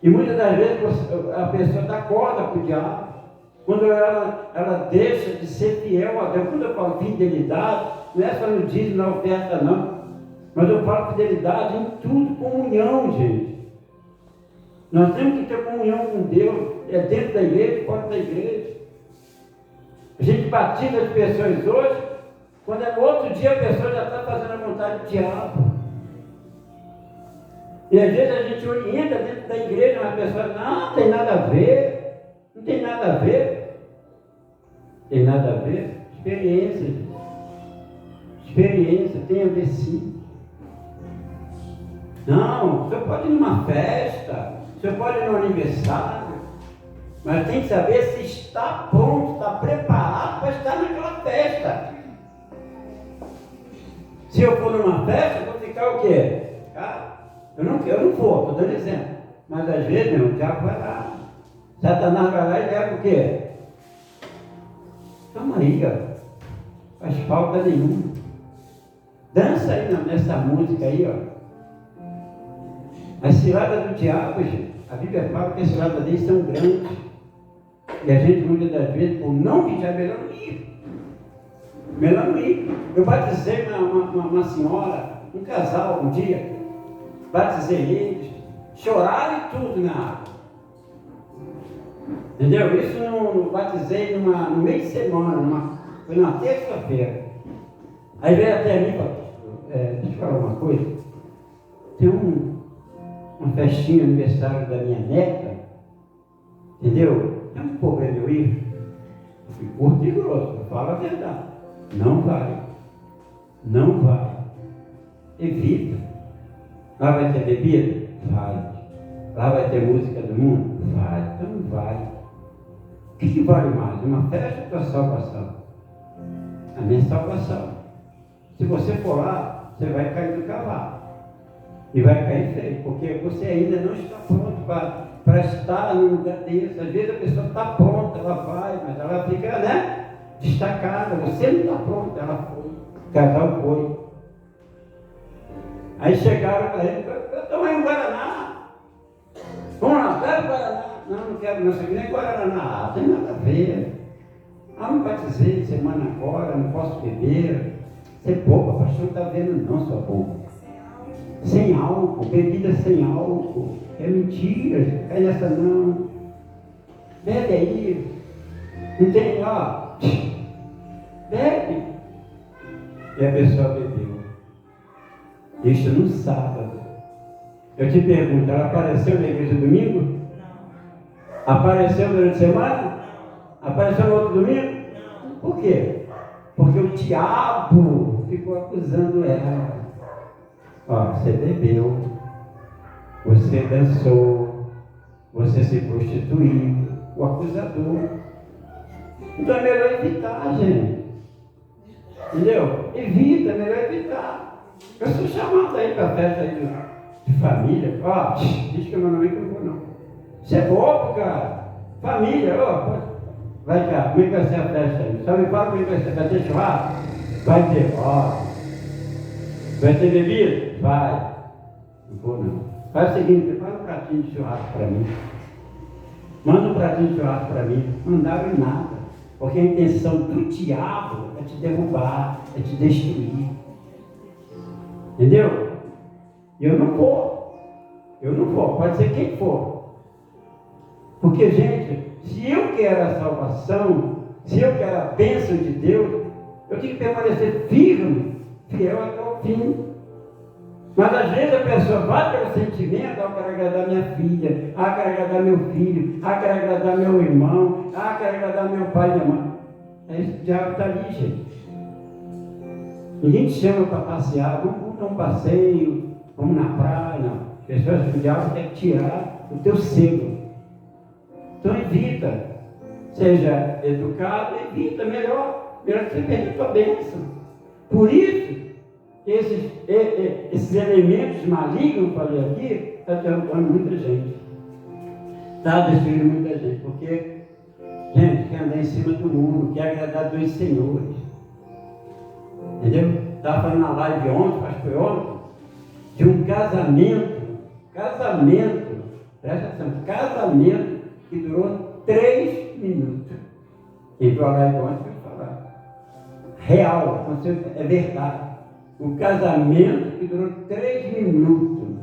E muitas das vezes a pessoa dá corda para o diabo. Quando ela deixa de ser fiel a Deus, quando eu falo fidelidade, não é só no dízimo, na oferta não. Mas eu falo fidelidade em tudo, comunhão, gente. Nós temos que ter comunhão com Deus, é dentro da igreja e fora da igreja. A gente batiza as pessoas hoje, quando é no outro dia a pessoa já está fazendo a vontade do diabo. E às vezes a gente orienta dentro da igreja, uma pessoa, não tem nada a ver, não tem nada a ver. Tem nada a ver? Experiência, gente. Experiência, tem a ver sim. Não, o senhor pode ir numa festa, o senhor pode ir no aniversário, mas tem que saber se está pronto, está preparado para estar naquela festa. Se eu for numa festa, eu vou ficar o quê? Eu não vou, estou dando exemplo. Mas às vezes, meu, o diabo vai lá. Satanás vai lá e leva o quê? Calma aí, ó. Faz falta nenhuma. Dança aí nessa música aí, ó. As ciladas do diabo, gente, a Bíblia fala que as ciladas deles são grandes. E a gente, muitas das vezes, por não pedir, é melhor não ir. Melhor não ir. Eu batizei uma senhora, um casal, um dia. Batizei eles. Choraram e tudo na água. Entendeu? Isso eu batizei no meio de semana, foi numa terça-feira. Aí veio até mim e falou, deixa eu falar uma coisa. Tem uma festinha aniversário da minha neta, entendeu? Tem um problema eu ir. Eu fui curto e grosso, eu falo a verdade. Não vai. Não vai. Evita. Lá vai ter bebida? Vai. Lá vai ter música do mundo? Vai. Então não vai. O que vale mais? Uma festa ou a salvação? A minha salvação. Se você for lá, você vai cair do cavalo. E vai cair feio, porque você ainda não está pronto para estar num lugar desse. Às vezes a pessoa está pronta, ela vai, mas ela fica, né, destacada. Você não está pronto, ela foi. O casal foi. Aí chegaram para ele, toma aí um Guaraná. Vamos lá, pega o Guaraná. Não quero não, isso aqui nem Guaraná. Não tem nada a ver. Não batizei semana agora, não posso beber. Você é boba, pastor, não está vendo não, sua boba. Sem álcool, bebida sem álcool. É mentira, cai nessa não. Bebe aí. Não tem, ó. Bebe. E a pessoa bebeu. Isso no sábado. Eu te pergunto, ela apareceu na igreja domingo? Não. Apareceu durante a semana? Não. Apareceu no outro domingo? Não. Por quê? Porque o diabo ficou acusando ela. Ó, você bebeu, você dançou, você se prostituiu, o acusador. Então é melhor evitar, gente. Entendeu? Evita, é melhor evitar. Eu sou chamado aí para a festa aí de família. Ó, diz que eu não vou não. Você é bobo, cara. Família, ó. Vai cá, como é que vai ser a festa aí? Só me fala como é que vai ser. Vai ter churrasco? Vai ter, ó. Vai ter bebida? Vai. Não vou não. Faz o seguinte, faz um pratinho de churrasco para mim. Manda um pratinho de churrasco para mim. Não dava em nada. Porque a intenção do diabo é te derrubar, é te destruir. Entendeu? Eu não vou. Eu não vou. Pode ser quem for. Porque, gente, se eu quero a salvação, se eu quero a bênção de Deus, eu tenho que permanecer firme, fiel até o fim. Mas às vezes a pessoa vai pelo sentimento, eu quero agradar minha filha, eu quero agradar meu filho, eu quero agradar meu irmão, eu quero agradar meu pai e minha mãe. Aí o diabo está ali, gente. Ninguém te chama para passear, vamos dar um passeio, vamos na praia, não. Pessoas, o diabo quer tirar o teu selo. Então evita, seja educado, evita, melhor que você perder a tua bênção. Por isso, esses elementos malignos, falei aqui, está derrubando muita gente. Está destruindo muita gente, porque Gente, quer andar em cima do muro, quer agradar dois senhores. Entendeu? Estava fazendo uma live ontem, acho que foi ontem, de um casamento, presta atenção, casamento que durou 3 minutos. Quem viu a live ontem foi falar. Real, é verdade. Um casamento que durou 3 minutos.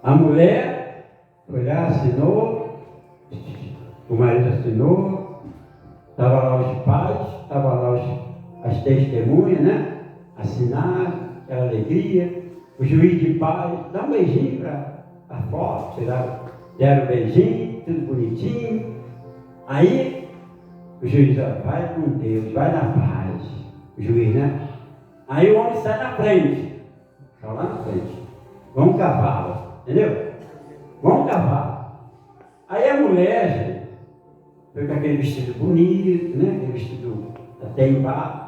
A mulher foi lá, assinou, o marido assinou, estava lá os pais, estava lá as testemunhas, né? Assinaram, aquela alegria. O juiz de paz, dá um beijinho para a foto, deram um beijinho, tudo bonitinho. Aí o juiz, ó, vai com Deus, vai na paz. O juiz, né? Aí o homem sai na frente, está lá na frente. Vamos cavalo, entendeu? Vamos cavalo. Aí a mulher, gente, foi com aquele vestido bonito, né? Aquele vestido até embaixo.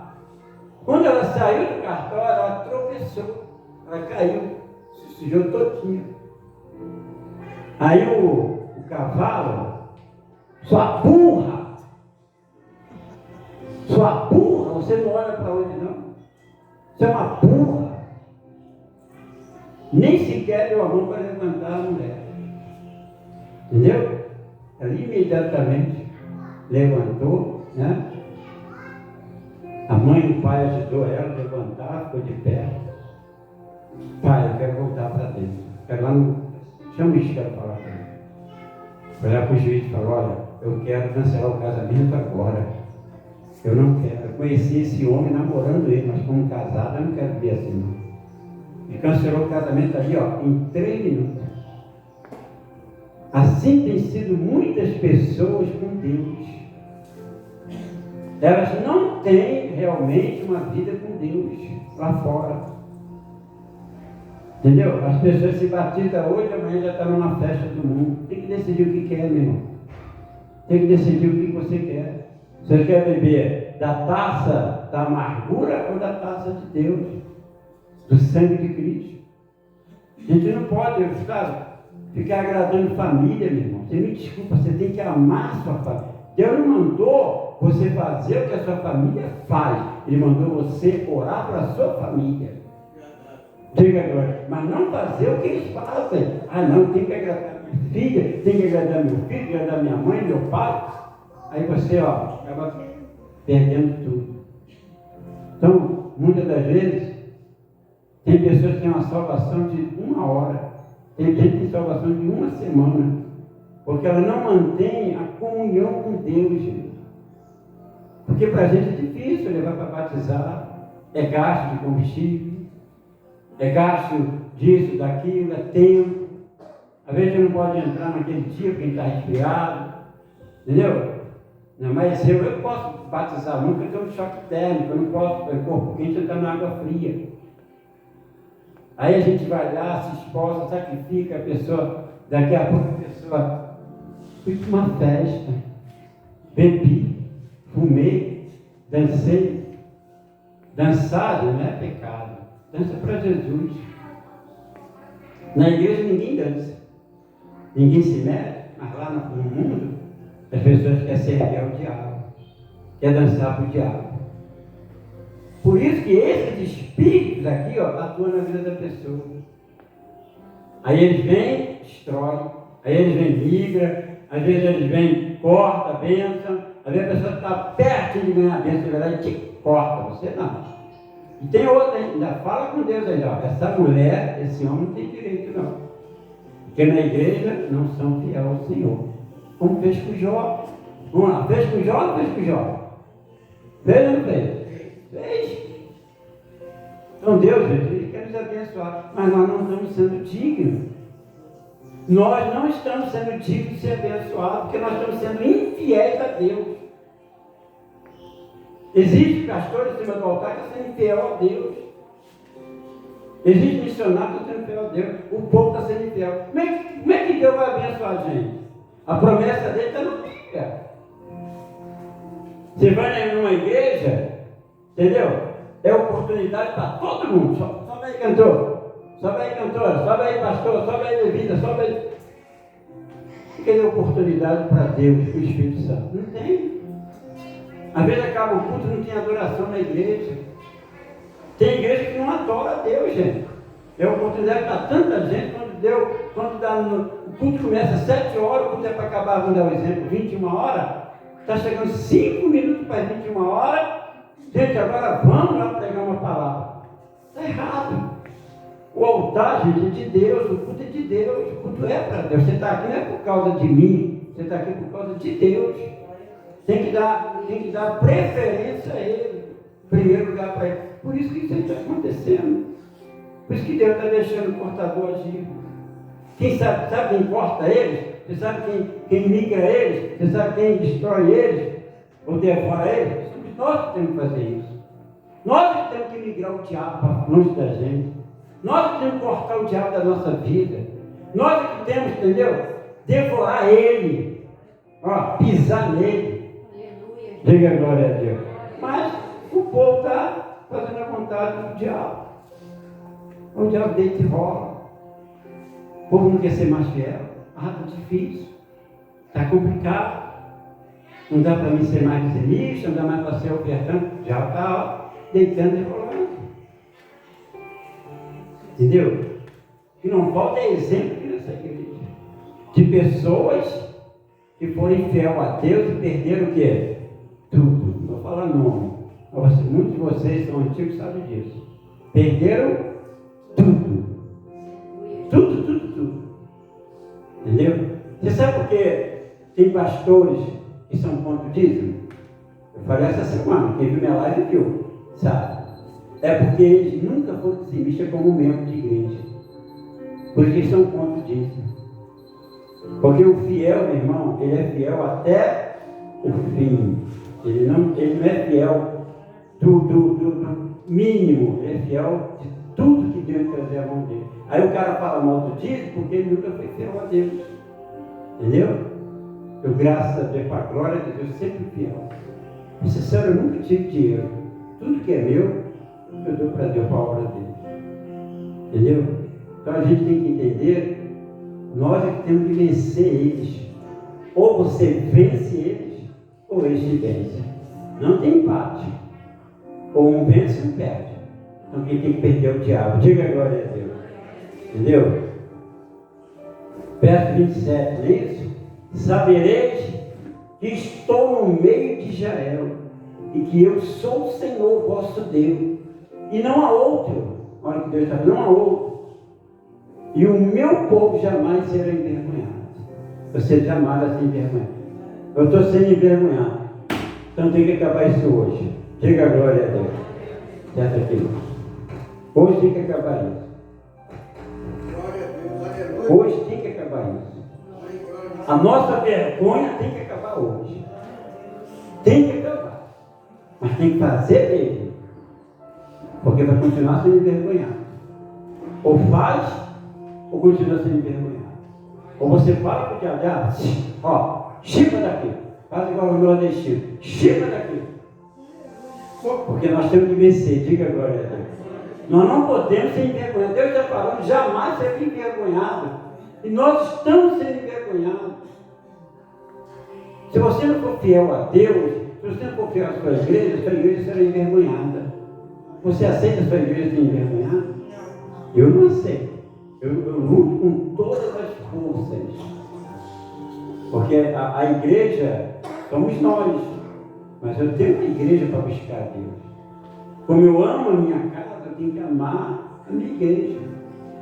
Quando ela saiu do cartório, ela tropeçou. Ela caiu, se sujou todinha. Aí o cavalo, sua burra, você não olha para onde não. Você é uma burra. Nem sequer deu a mão para levantar a mulher. Entendeu? Ela imediatamente levantou, né? A mãe e o pai ajudou ela a levantar, ficou de pé. Pai, eu quero voltar para dentro. Quero lá no... Chama isso, quero falar com ele. Foi lá para o juiz e falou, olha, eu quero cancelar o casamento agora. Eu não quero. Eu conheci esse homem namorando ele, mas como casado eu não quero ver assim não. E cancelou o casamento ali, ó, em 3 minutos. Assim tem sido muitas pessoas com Deus. Elas não têm realmente uma vida com Deus lá fora. Entendeu? As pessoas se batizam hoje, amanhã já estão numa festa do mundo. Tem que decidir o que quer, meu irmão. Tem que decidir o que você quer. Você quer beber da taça da amargura ou da taça de Deus? Do sangue de Cristo. A gente não pode, sabe, ficar agradando família, meu irmão. Você me desculpa, você tem que amar a sua família. Deus não mandou você fazer o que a sua família faz. Ele mandou você orar para a sua família. Diga agora, mas não fazer o que eles fazem. Ah, não, tem que agradar minha filha, tem que agradar meu filho, agradar minha mãe, meu pai. Aí você, ó, acaba perdendo tudo. Então, muitas das vezes, tem pessoas que têm uma salvação de 1 hora. Tem gente que tem salvação de 1 semana. Porque ela não mantém a comunhão com Deus, gente. Porque para a gente é difícil levar para batizar. É gasto de combustível. É gasto disso, daquilo, é tempo. Às vezes não pode entrar naquele dia porque está resfriado. Entendeu? Não, mas eu posso batizar nunca, eu tenho um choque térmico, eu não posso, o corpo quente entrar na água fria. Aí a gente vai lá, se esforça, sacrifica a pessoa, daqui a pouco a pessoa fui para uma festa, bebi, fumei, dancei. Dançar não é pecado. Dança para Jesus. Na igreja ninguém dança. Ninguém se mete, mas lá no mundo as pessoas querem servir ao diabo. Quer dançar para o diabo. Por isso que esses espíritos aqui, ó, atuam na vida da pessoa. Aí eles vêm, destroem. Aí eles vêm, migram. Às vezes eles vêm, corta a bênção. Às vezes a pessoa está perto de ganhar a bênção, na verdade, te corta. Você não. E tem outra, ainda fala com Deus aí, ó. Essa mulher, esse homem não tem direito, não. Porque na igreja não são fiéis ao Senhor. Como fez com Jó. Vamos lá, fez com Jó ou não fez com Jó? Fez ou não fez? Fez. Então Deus, gente, Ele quer nos abençoar. Mas nós não estamos sendo dignos. Nós não estamos sendo dignos de ser abençoados, porque nós estamos sendo infiéis a Deus. Existe pastor em cima do altar que está sendo infiel a Deus. Existe missionário que está sendo infiel a Deus. O povo está sendo infiel. Como é que Deus vai abençoar a gente? A promessa dele está no Bíblia. Você vai numa igreja, entendeu? É oportunidade para todo mundo. Sobe aí, cantor. Sobe aí, cantora. Sobe aí, pastor. Sobe aí, levita. Sobe aí. Fica dando oportunidade para Deus, para o Espírito Santo. Não tem. Às vezes acaba o culto e não tem adoração na igreja. Tem igreja que não adora a Deus, gente. É a oportunidade para tanta gente, o culto começa às 7 horas, o culto é para acabar, vamos dar um exemplo, 21 horas, está chegando 5 minutos para as 21 horas, gente, agora vamos lá pregar uma palavra. Está errado. O altar, gente, é de Deus, o culto é de Deus, o culto é para Deus. Você está aqui não é por causa de mim, você está aqui por causa de Deus. Tem que dar preferência a Ele, primeiro lugar para Ele. Por isso que isso está acontecendo. Por isso que Deus está deixando o cortador agir. Quem sabe quem corta eles? Você sabe quem migra eles? Você sabe quem destrói eles? Ou devora eles? Somos nós que temos que fazer isso. Nós que temos que migrar o diabo para longe da gente. Nós que temos que cortar o diabo da nossa vida. Nós que temos, entendeu? Devorar ele. Pisar nele. Diga glória a Deus. Mas o povo está fazendo a vontade do diabo. O diabo deita e rola. O povo não quer ser mais fiel. Está difícil. Está complicado. Não dá para mim ser mais dizimista, não dá mais para ser ofertante. Já está deitando e rolando. Entendeu? E não falta exemplo aqui nessa igreja. De pessoas que foram infiel a Deus e perderam o quê? Tudo. Não vou falar nome. Muitos de vocês são antigos, sabem disso. Perderam tudo. Tudo. Entendeu? Você sabe por que tem pastores que são contra o dízimo? Eu falei essa semana, quem viu minha live viu, sabe? É porque eles nunca foram dizimistas como membro de igreja. Por isso eles são contra o dízimo. Porque o fiel, meu irmão, ele é fiel até o fim. Ele não é fiel do mínimo, ele é fiel de tudo que Deus trazer a mão dele. Aí o cara fala mal do dízimo porque ele nunca foi fiel a Deus. Entendeu? Eu, graças a Deus, para a glória de Deus, sempre fiel. Sincero, eu nunca tive dinheiro. Tudo que é meu, eu dou para Deus, para a obra dele. Entendeu? Então a gente tem que entender, nós é que temos que vencer eles. Ou você vence eles, ou eles te vencem. Não tem empate. Ou um vence ou um perde. Então quem tem que perder é o diabo. Diga glória a Deus. Entendeu? Verso 27, não é isso? Sabereis que estou no meio de Israel, e que eu sou o Senhor vosso Deus, e não há outro. Olha o que Deus está dizendo, não há outro. E o meu povo jamais será envergonhado. Você jamais vai ser envergonhado. Eu estou sendo envergonhado. Então tem que acabar isso hoje. Diga a glória a Deus. Certo aqui. Hoje tem que acabar isso. Hoje tem que acabar isso. A nossa vergonha tem que acabar hoje. Tem que acabar. Mas tem que fazer mesmo. Porque vai continuar sendo envergonhado. Ou faz, ou continua sendo envergonhado. Ou você fala para o diabo, chipa daqui. Faz igual o nordestino. Chipa daqui. Porque nós temos que vencer. Diga glória a Deus. Nós não podemos ser envergonhados. Deus está falando, jamais ser envergonhado. E nós estamos sendo envergonhados. Se você não for fiel a Deus, se você não for fiel à sua igreja será envergonhada. Você aceita a sua igreja ser envergonhada? Eu não aceito. Eu luto com todas as forças. Porque a igreja somos nós. Mas eu tenho uma igreja para buscar a Deus. Como eu amo a minha casa, eu tenho que amar a minha igreja.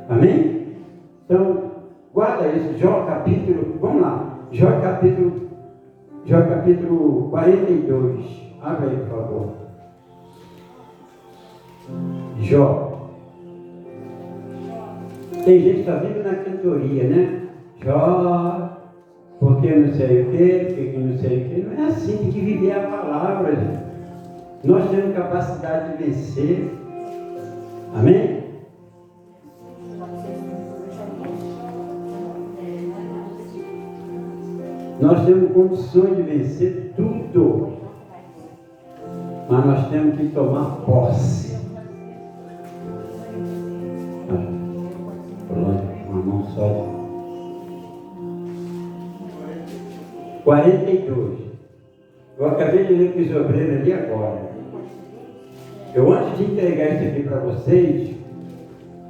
Amém? Então, guarda isso. Jó capítulo, vamos lá. Jó capítulo 42. Abre aí, por favor. Jó. Tem gente que está vindo na cantoria, né? Jó, porque não sei o quê, porque não sei o quê. Não é assim, tem que viver a palavra, gente. Nós temos capacidade de vencer. Amém? Nós temos condições de vencer tudo. Mas nós temos que tomar posse. Uma mão só. 42. Eu acabei de ler com os obreiros ali agora. Eu, antes de entregar isso aqui para vocês,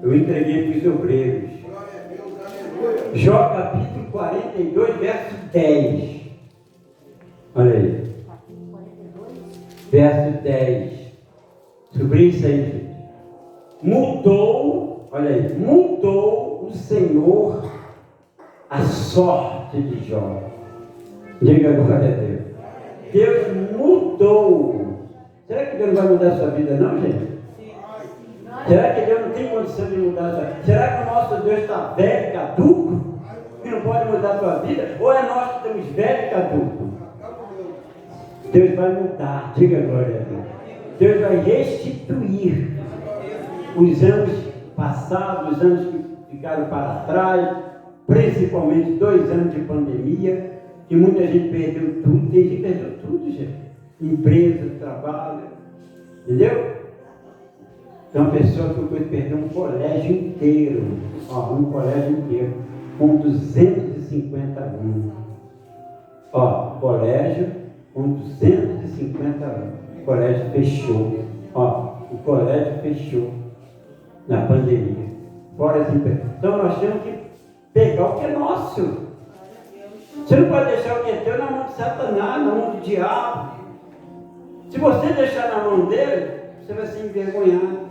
eu entreguei para os obreiros. Jó capítulo 42, verso 10. Olha aí. Verso 10. Sobre isso aí, gente. Mudou, olha aí, mudou o Senhor a sorte de Jó. Diga glória a Deus. Deus mudou. Será que Deus não vai mudar a sua vida, não, gente? Será que Deus não tem condição de mudar a sua vida? Será que o nosso Deus está velho, caduco, e não pode mudar a sua vida? Ou é nós que estamos velhos e caducos? Deus vai mudar, diga glória a Deus. Deus vai restituir os anos passados, os anos que ficaram para trás, principalmente 2 anos de pandemia, que muita gente perdeu tudo, tem gente que perdeu tudo, gente. Empresa, trabalho, entendeu? Então a pessoa que perdeu um colégio inteiro, um colégio inteiro, com 250 alunos. Colégio com 250 alunos. O colégio fechou. O colégio fechou na pandemia. Fora as empresas. Então nós temos que pegar o que é nosso. Você não pode deixar o que é teu na mão de Satanás, na mão do diabo. Se você deixar na mão dele, você vai ser envergonhado.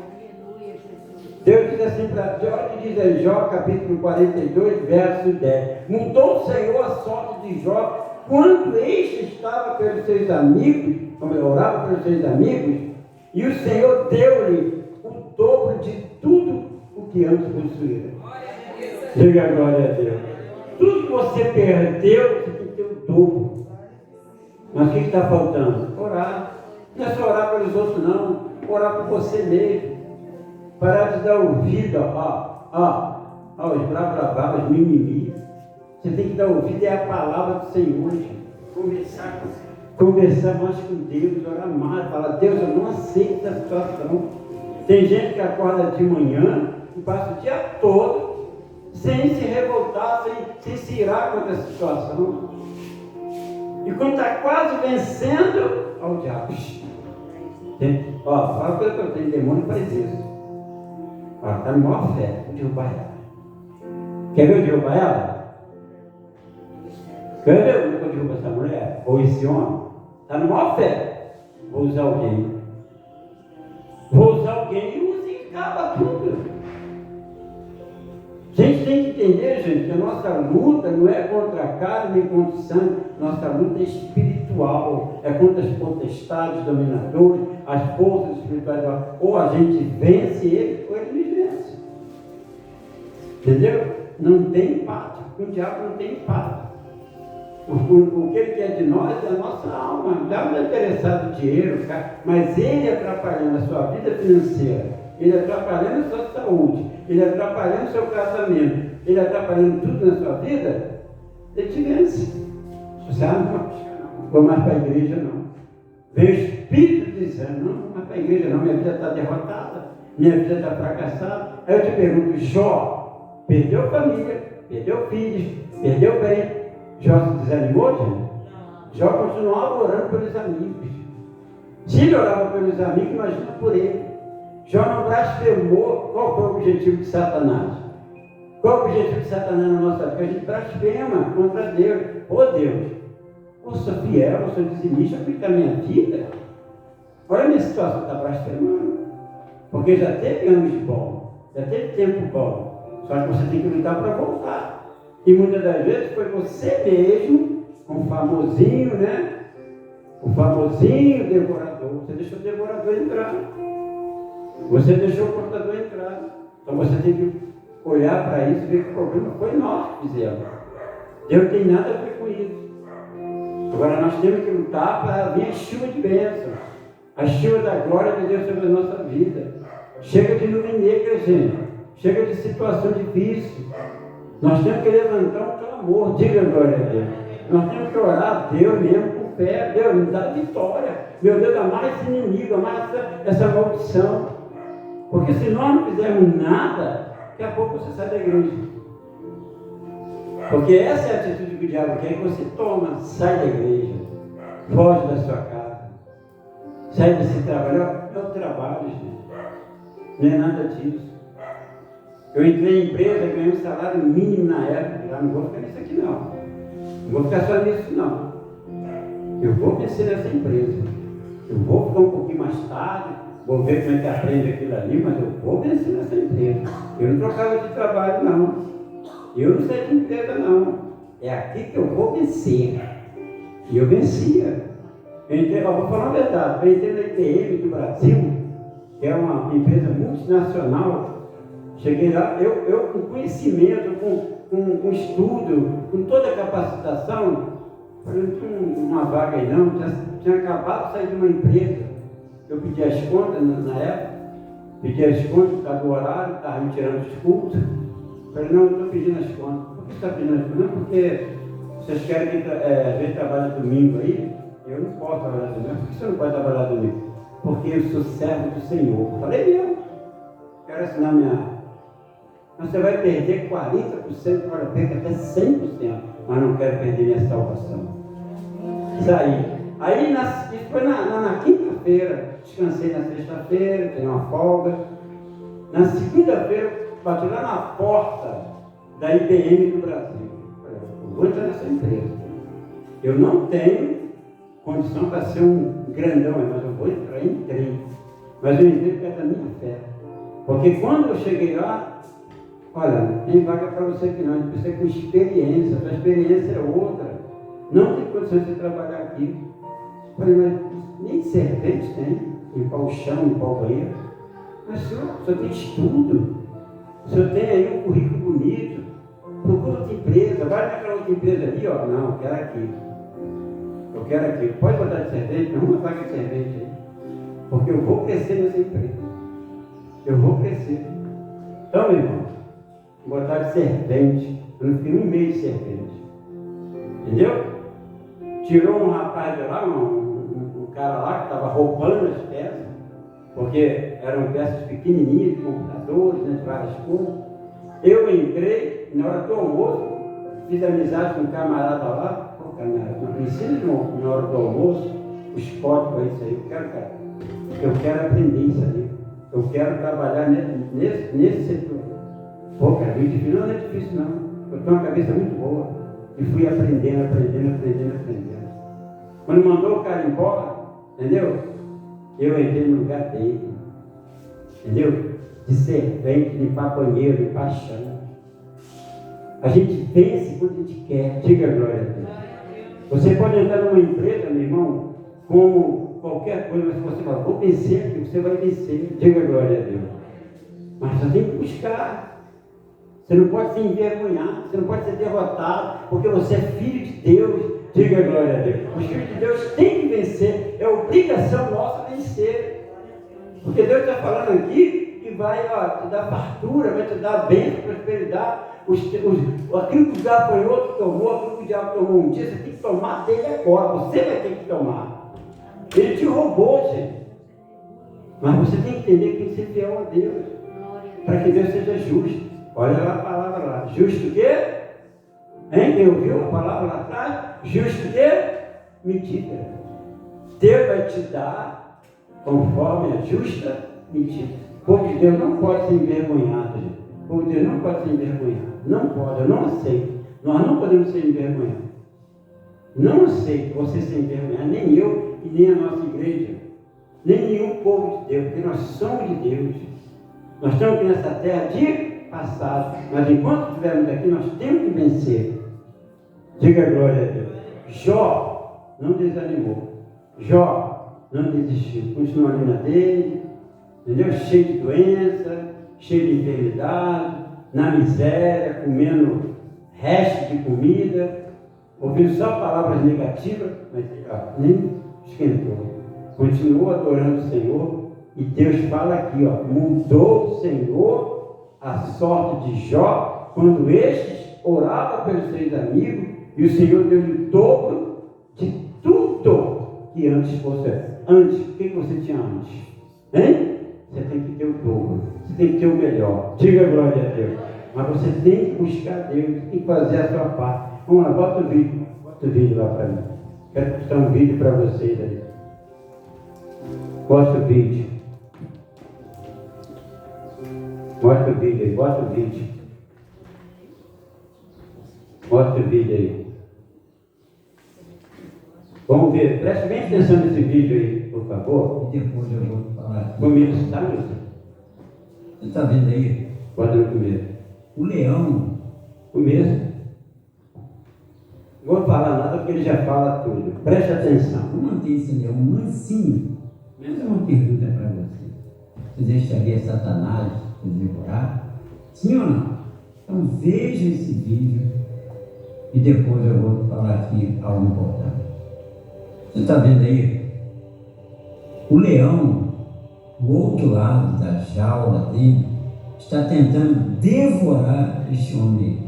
Deus diz assim para Jó, que diz em Jó, capítulo 42, verso 10. Mudou o Senhor a sorte de Jó, quando este estava pelos seus amigos, como ele orava pelos seus amigos, e o Senhor deu-lhe o dobro de tudo o que antes possuía. Diga a glória a Deus. Tudo que você perdeu, você tem que ter o dobro. Mas o que está faltando? Orar. Não é só orar pelos outros, não. Orar por você mesmo. Parar de dar ouvido, os bravos, os mimimi. Você tem que dar ouvido, é a palavra do Senhor, gente. Conversar mais com Deus, orar mais, falar, Deus, eu não aceito essa situação. Tem gente que acorda de manhã e passa o dia todo sem se revoltar, sem se irar contra a situação. E quando está quase vencendo, o diabo. Fala coisa que eu tenho, demônio faz isso. Está na maior fé, vou derrubar ela. Quer ver eu derrubar ela? Quer ver eu derrubar essa mulher? Ou esse homem? Está na maior fé. Vou usar alguém. E usa e acaba tudo. A gente tem que entender, gente, que a nossa luta não é contra a carne nem contra o sangue. Nossa luta é espiritual. É contra as potestades, dominadores, as forças espirituais. Ou a gente vence ele, ou ele nos vence. Entendeu? Não tem empate. Com o diabo não tem empate. O que ele quer de nós é a nossa alma. O diabo não é interessado em dinheiro, mas ele atrapalhando a sua vida financeira, ele atrapalhando a sua saúde, ele atrapalhando o seu casamento, ele atrapalhando tudo na sua vida, ele te vence. Você não vou mais para a igreja, não. Vem o Espírito dizendo, não vou mais para a igreja, não. Minha vida está derrotada, minha vida está fracassada. Aí eu te pergunto, Jó perdeu família, perdeu filhos, perdeu bem. Jó se desanimou, gente? Jó continuava orando pelos amigos. Se ele orava pelos amigos, imagina por ele. Jó não blasfemou. Qual foi o objetivo de Satanás? Qual é o objetivo de Satanás na nossa vida? A gente blasfema contra Deus. Deus, eu sou fiel, eu sou dizimista, porque a minha vida, olha a minha situação, está blasfemando. Porque já teve anos bons, já teve tempo bom. Só que você tem que lutar para voltar. E muitas das vezes foi você mesmo, um famosinho, né? O famosinho devorador. Você deixou o devorador entrar. Você deixou o portador entrar. Então você tem que olhar para isso e ver que o problema foi nós que fizemos. Deus não tem nada a ver com isso. Agora nós temos que lutar para vir a chuva de bênção. A chuva da glória de Deus sobre a nossa vida. Chega de nuvem negra, gente. Chega de situação difícil. Nós temos que levantar um clamor, diga glória a Deus. Nós temos que orar a Deus mesmo com fé. Deus nos dá vitória. Meu Deus, amarra esse inimigo, amarra essa maldição. Porque se nós não fizermos nada, daqui a pouco você sai da igreja. Porque essa é a atitude que o diabo quer que você toma, sai da igreja, foge da sua casa, sai desse trabalho. É o trabalho, gente. Não é nada disso. Eu entrei em empresa, ganhei um salário mínimo na época. Já não vou ficar nisso aqui não. Não vou ficar só nisso não. Eu vou vencer nessa empresa. Eu vou ficar um pouquinho mais tarde, vou ver como é que aprende aquilo ali, mas eu vou vencer nessa empresa. Eu não trocava de trabalho não. Eu não sei de empresa não. É aqui que eu vou vencer. E eu vencia. Vou falar a verdade, eu entrei na IBM do Brasil, que é uma empresa multinacional. Cheguei lá, eu com conhecimento, com estudo, com toda a capacitação, eu não tinha uma vaga aí não, tinha acabado de sair de uma empresa. Eu pedi as contas na época, pedi as contas, estava o horário, estava me tirando os cultos. Falei, não, eu estou pedindo as contas. Por que você está pedindo as contas? Não, porque vocês querem ver trabalhar domingo aí? Eu não posso trabalhar domingo. Por que você não pode trabalhar domingo? Porque eu sou servo do Senhor. Falei, eu quero assinar minha... Mas você vai perder 40%, para perder até 100%, mas não quero perder minha salvação. Saí. Aí, isso foi na quinta-feira, descansei na sexta-feira, tenho uma folga. Na segunda-feira, bati lá na porta da IBM do Brasil. Falei, eu vou entrar nessa empresa. Eu não tenho condição para ser um grandão, mas eu vou entrar, entrei. Mas eu entrei porque é da minha fé. Porque quando eu cheguei lá, olha, tem vaga para você que não, a gente precisa com experiência, a sua experiência é outra. Não tem condição de trabalhar aqui. Eu falei, mas nem servente tem, limpar o chão, limpar o banheiro. Mas o senhor tem estudo, o senhor tem aí um currículo bonito, procura outra empresa, vai naquela outra empresa ali, ó. Não, eu quero aqui. Eu quero aqui. Pode botar de servente, não uma vaga de servente aí. Porque eu vou crescer nessa empresa. Eu vou crescer. Então, meu irmão, botar de servente, eu não fiquei um mês de servente. Entendeu? Tirou um rapaz de lá, um cara lá que estava roubando as peças, porque eram peças pequenininhas de computadores, né, de várias coisas. Eu entrei, na hora do almoço, fiz amizade com um camarada lá. Pô, camarada, não ensina na hora do almoço os códigos aí, isso aí. Eu quero aprender isso aí. Eu quero trabalhar nesse setor. Pô, cara, não é difícil não. Eu tenho uma cabeça muito boa. E fui aprendendo. Quando mandou o cara embora, entendeu? Eu entrei no lugar dele. Entendeu? De servente, limpar banheiro, limpar chão. A gente vence quando a gente quer. Diga a glória a Deus. Você pode entrar numa empresa, meu irmão, como qualquer coisa, mas se você falar, vou vencer aqui, você vai vencer. Diga a glória a Deus. Mas você tem que buscar. Você não pode se envergonhar, você não pode ser derrotado, porque você é filho de Deus. Diga a glória a Deus. Os filhos de Deus têm que vencer. É obrigação nossa vencer. Porque Deus está falando aqui que vai te dar fartura, vai te dar bênção, prosperidade. Aquilo que o gafanhoto tomou, aquilo que o diabo tomou um dia, você tem que tomar dele agora. Você vai ter que tomar. Ele te roubou, gente. Mas você tem que entender que tem que ser fiel a Deus. Para que Deus seja justo. Olha lá a palavra lá. Justo o quê? Hein? Quem ouviu a palavra lá atrás? Justo o quê? Medida. Deus vai te dar conforme a justa medida. O povo de Deus não pode ser envergonhado, gente. O povo de Deus não pode ser envergonhado. Não pode, eu não aceito. Nós não podemos ser envergonhados. Não aceito você ser envergonhado, nem eu e nem a nossa igreja. Nem nenhum povo de Deus, porque nós somos de Deus. Nós estamos aqui nessa terra de passado, mas enquanto estivermos aqui, nós temos que vencer. Diga a glória a Deus. Jó não desanimou. Jó não desistiu. Continuou ali na dele, entendeu? Cheio de doença, cheio de enfermidade, na miséria, comendo resto de comida, ouvindo só palavras negativas, mas nem esquentou. Continuou adorando o Senhor, e Deus fala aqui, mudou o Senhor a sorte de Jó, quando estes orava pelos seus amigos, e o Senhor deu-lhe o dobro de tudo que antes fosse. Antes, o que você tinha antes? Hein? Você tem que ter o dobro, você tem que ter o melhor. Diga a glória a Deus. Mas você tem que buscar Deus, tem que fazer a sua parte. Vamos lá, bota o vídeo lá para mim. Quero postar um vídeo para vocês aí. Mostra o vídeo. Mostra o vídeo aí, bota o vídeo. Mostra o vídeo aí. Vamos ver, preste bem atenção nesse vídeo aí, por favor. E depois eu vou falar. Comigo, está, Wilson? Você está vendo aí? Bota no começo. O leão, Começo. Não vou falar nada porque ele já fala tudo. Preste atenção. vamos manter esse leão mansinho. Mas é uma pergunta para você. Você deixaria Satanás te devorar? Sim ou não? Então veja esse vídeo e depois eu vou falar aqui algo importante. Você está vendo aí? O leão, o outro lado da jaula dele, está tentando devorar este homem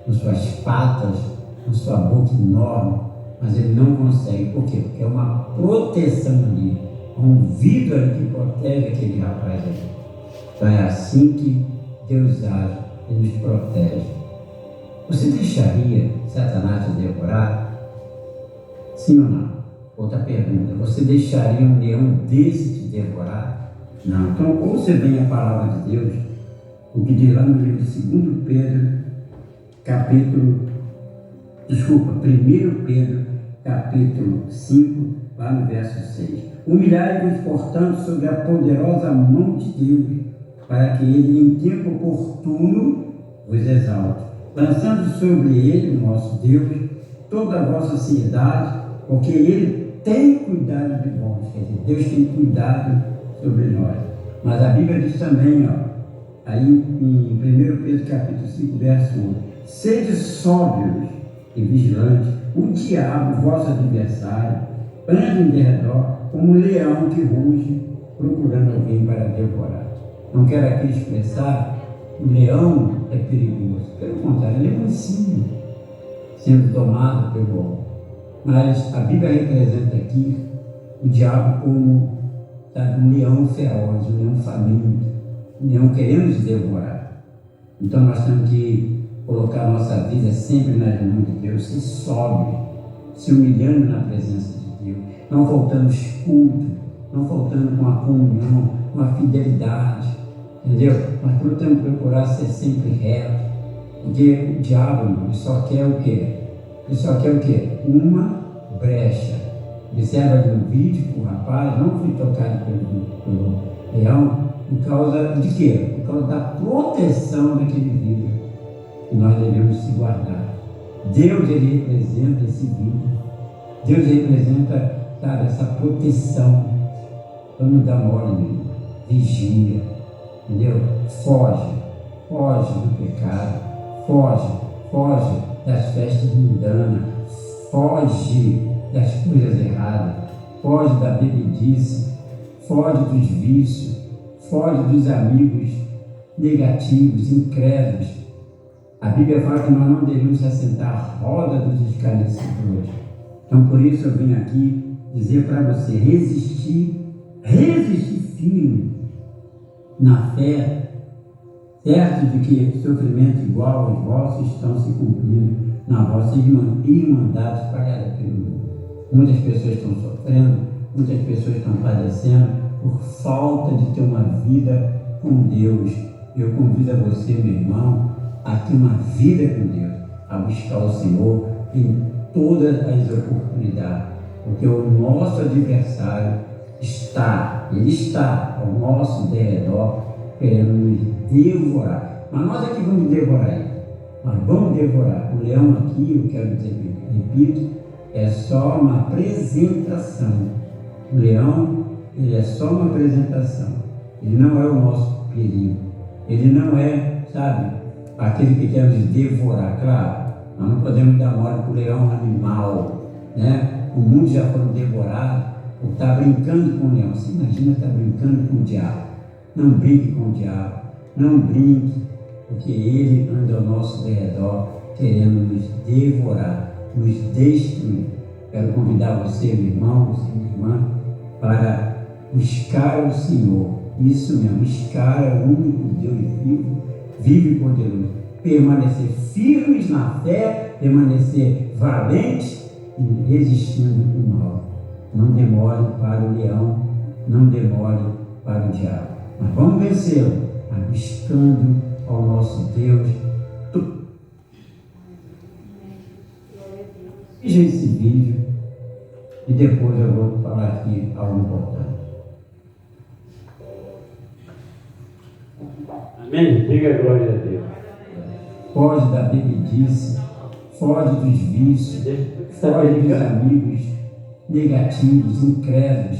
com suas patas, com sua boca enorme, mas ele não consegue. Por quê? Porque é uma proteção ali, um vidro ali que protege aquele rapaz ali. Então é assim que Deus age e nos protege. Você deixaria Satanás te devorar? Sim ou não? Outra pergunta, você deixaria um leão desse te devorar? Não. Então ouça bem a palavra de Deus, o que diz lá no livro de 2 Pedro, Primeiro Pedro, capítulo 5, lá no verso 6. Humilhai-vos, portanto, sob a poderosa mão de Deus, para que ele, em tempo oportuno, vos exalte, lançando sobre ele, o nosso Deus, toda a vossa ansiedade, porque ele tem cuidado de nós. Quer dizer, Deus tem cuidado sobre nós. Mas a Bíblia diz também, aí em 1 Pedro capítulo 5, verso 1, sede sóbrios e vigilantes, o diabo, vosso adversário, anda em derredor como um leão que ruge, procurando alguém para devorar. Não quero aqui expressar o leão é perigoso. Pelo contrário, ele é mansinho, sendo tomado pelo homem. Mas a Bíblia representa aqui o diabo como, sabe, um leão feroz, um leão faminto, um leão querendo nos devorar. Então nós temos que colocar a nossa vida sempre nas mãos de Deus, se sóbrio, se humilhando na presença de Deus, não faltando culto, não faltando com a comunhão, com a fidelidade, entendeu? Mas temos que procurar ser sempre reto, porque o diabo, irmão, só quer o quê? Ele só quer o quê? Uma brecha. Observa ali no vídeo que o rapaz não foi tocado pelo leão por causa de quê? Por causa da proteção daquele vidro que nós devemos se guardar. Deus, ele representa esse vidro. Deus representa, sabe, essa proteção. Então não dá mole nenhum. Vigia, entendeu? Foge do pecado, foge das festas mundanas, foge das coisas erradas, foge da bebedice, foge dos vícios, foge dos amigos negativos, incrédulos. A Bíblia fala que nós não devemos assentar à roda dos escarnecedores. Então por isso eu vim aqui dizer para você, resistir firme na fé, certo de que sofrimento igual aos vossos estão se cumprindo na vossa irmandade espalhada pelo mundo. Muitas pessoas estão sofrendo, muitas pessoas estão padecendo por falta de ter uma vida com Deus. Eu convido a você, meu irmão, a ter uma vida com Deus, a buscar o Senhor em todas as oportunidades, porque o nosso adversário ele está ao nosso derredor, querendo nos devorar. Mas nós é que vamos devorar ele. Nós vamos devorar. O leão aqui, eu quero dizer, repito, é só uma apresentação. O leão, ele é só uma apresentação. Ele não é o nosso perigo. Ele não é, sabe, aquele que quer nos devorar. Claro, nós não podemos dar mole para o leão animal, né? O mundo já foi devorado, ou está brincando com o leão. Você imagina estar brincando com o diabo. Não brinque com o diabo, não brinque, porque ele anda ao nosso derredor, querendo nos devorar, nos destruir. Quero convidar você, meu irmão, minha irmã, para buscar o Senhor. Isso mesmo, buscar o único Deus vivo, vivo e poderoso. Permanecer firmes na fé, permanecer valentes e resistindo o mal. Não demore para o leão, não demore para o diabo. Mas vamos vencê-lo, buscando ao nosso Deus. Veja esse vídeo e depois eu vou falar aqui algo importante. Amém? Diga glória a Deus. Foge da bebedice, foge dos vícios, foge dos amigos negativos, incrédulos.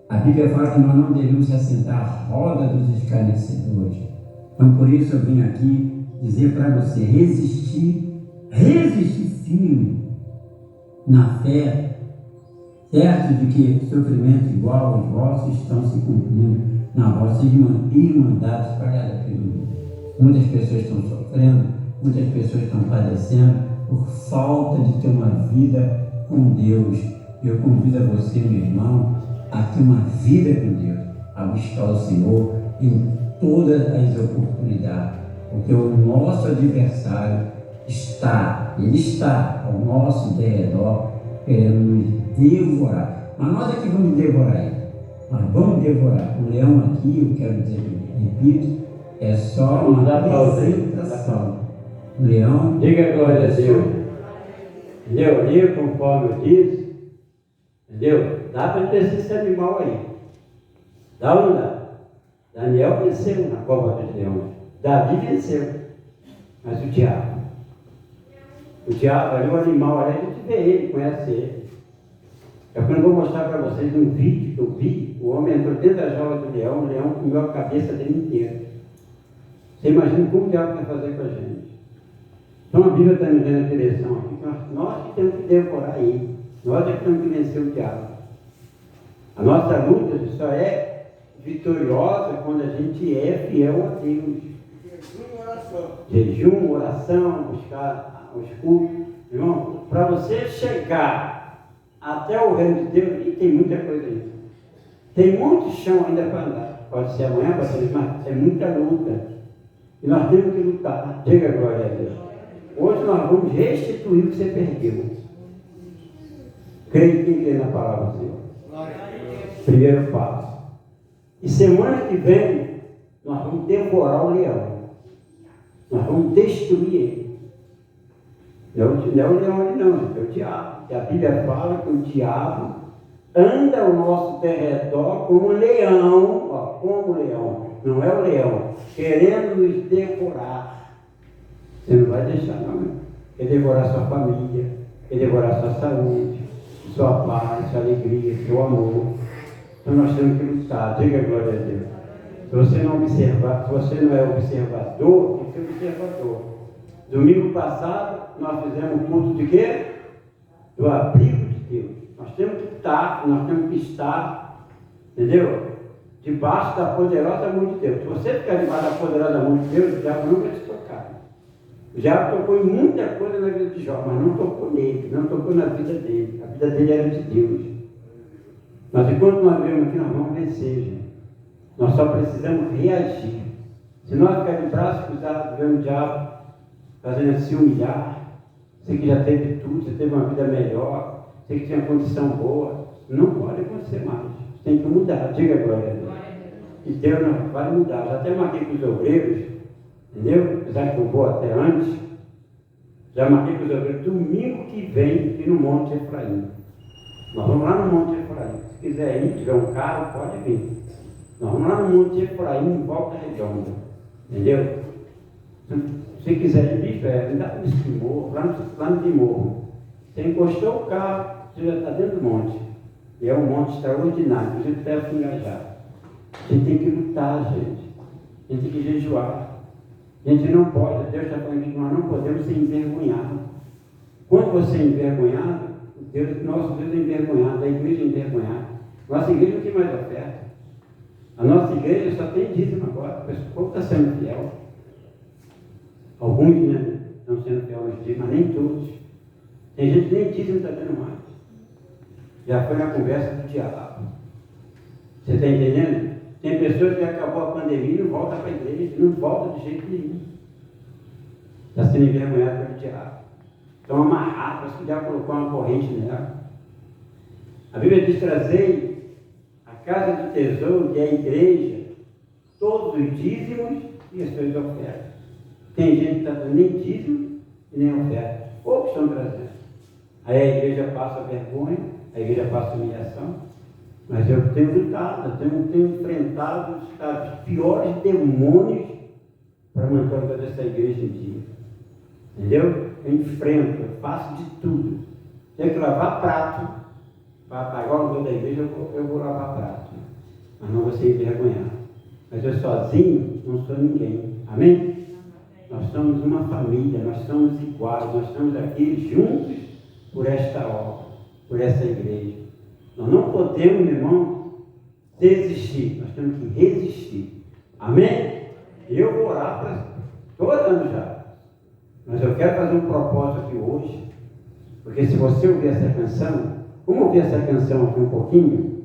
A Bíblia fala que nós não devemos se assentar à roda dos escarnecedores. Então, por isso eu vim aqui dizer para você, resistir firme na fé, certo de que sofrimento igual aos vossos estão se cumprindo na vossa irmandade espalhada pelo mundo. Muitas pessoas estão sofrendo, muitas pessoas estão padecendo por falta de ter uma vida com Deus. Eu convido a você, meu irmão, a ter uma vida com Deus, a buscar o Senhor em todas as oportunidades, porque o nosso adversário ele está ao nosso derredor, querendo nos devorar. Mas nós é que vamos devorar ele. Nós vamos devorar. O leão aqui, eu quero dizer, repito, é só uma representação. O leão... Diga glória a Deus. Entendeu? Ali, conforme eu disse, entendeu? Dá para vencer esse animal aí. Dá ou não dá? Daniel venceu na cova dos leões. Davi venceu. Mas o diabo ali, o animal ali, a gente vê ele, conhece ele. Eu vou mostrar para vocês um vídeo que eu vi. O homem entrou dentro da jaula do leão, o leão comeu a cabeça dele inteira. Você imagina como o diabo quer fazer com a gente. Então a Bíblia está nos dando a direção aqui, que nós que temos que devorar ele. Nós é que temos que vencer o diabo. A nossa luta só é vitoriosa quando a gente é fiel a Deus. Jejum, oração, buscar os cultos. Irmão, para você chegar até o reino de Deus, e tem muita coisa aí. Tem muito chão ainda para andar. Pode ser amanhã, pode ser mais, é muita luta. E nós temos que lutar. Diga glória a Deus. Hoje nós vamos restituir o que você perdeu. Creio que crê na palavra do Senhor. Primeiro passo. E semana que vem, nós vamos devorar o leão. Nós vamos destruir ele. Não é o leão ali não, é o diabo. E a Bíblia fala que o diabo anda ao nosso derredor como leão, ó, como leão. Não é o leão, querendo nos devorar. Você não vai deixar não, né? Quer devorar sua família, quer devorar sua saúde, sua paz, sua alegria, seu amor. Então nós temos que lutar, diga glória a Deus. Se você não observar, se você não é observador, tem que ser observador. Domingo passado, nós fizemos um culto de quê? Do abrigo de Deus. Nós temos que estar, entendeu? Debaixo da poderosa mão de Deus. Se você ficar debaixo da poderosa mão de Deus, o diabo não vai te tocar. O diabo tocou em muita coisa na vida de Jó, mas não tocou nele, não tocou na vida dele. A vida dele era de Deus. Mas enquanto nós vemos aqui, nós vamos vencer, gente. Nós só precisamos reagir. Se nós ficarmos de braços cruzados, vendo o diabo fazendo se humilhar, você que já teve tudo, você teve uma vida melhor, você que tinha condição boa, não pode acontecer mais. Você tem que mudar, diga glória a Deus. E Deus não vai mudar. Já até marquei com os obreiros, entendeu? Apesar que eu vou até antes, já marquei com os obreiros, domingo que vem, aqui no Monte Efraim. Nós vamos lá no Monte Efraim. Se quiser ir, tiver um carro, pode vir. Nós vamos lá no Monte Efraim, em Volta Redonda. Entendeu? Se quiser ir, bicho, ainda nesse morro, lá no morro. Você encostou o carro, você já está dentro do monte. E é um monte extraordinário, que a gente deve se engajar. A gente tem que lutar, gente. A gente tem que jejuar. A gente não pode, Deus está falando que nós não podemos ser envergonhados. Quando você é envergonhado, nosso Deus é envergonhado, a igreja é envergonhada. Nossa igreja não tem mais oferta. A nossa igreja só tem dízimo agora, o povo está sendo fiel. Alguns, né, estão sendo fiel aos dízimos, mas nem todos. Tem gente que nem dízimo está dando mais. Já foi na conversa do diabo. Você está entendendo? Tem pessoas pessoas que acabou a pandemia não voltam para a igreja, não voltam de jeito nenhum. Está sendo envergonhado pelo diabo. Estão amarrados, parece que o diabo colocou uma corrente nela. A Bíblia diz: trazei a casa do tesouro, que é a igreja, todos os dízimos e as suas ofertas. Tem gente que está dando nem dízimo e nem oferta. Poucos estão trazendo. Aí a igreja passa vergonha, a igreja passa humilhação. Mas eu tenho lutado, eu tenho enfrentado os piores demônios para manter a vida dessa igreja em dia. Entendeu? Eu enfrento, eu faço de tudo. Tenho que lavar prato para pagar o aluguel da igreja, eu vou lavar prato. Mas não vou ser envergonhado. Mas eu sozinho não sou ninguém. Amém? Nós somos uma família, nós somos iguais, nós estamos aqui juntos por esta obra, por essa igreja. Nós não podemos, meu irmão, desistir, nós temos que resistir. Amém? Eu vou orar para todo ano já. Mas eu quero fazer um propósito aqui hoje, porque se você ouvir essa canção, vamos ouvir essa canção aqui um pouquinho?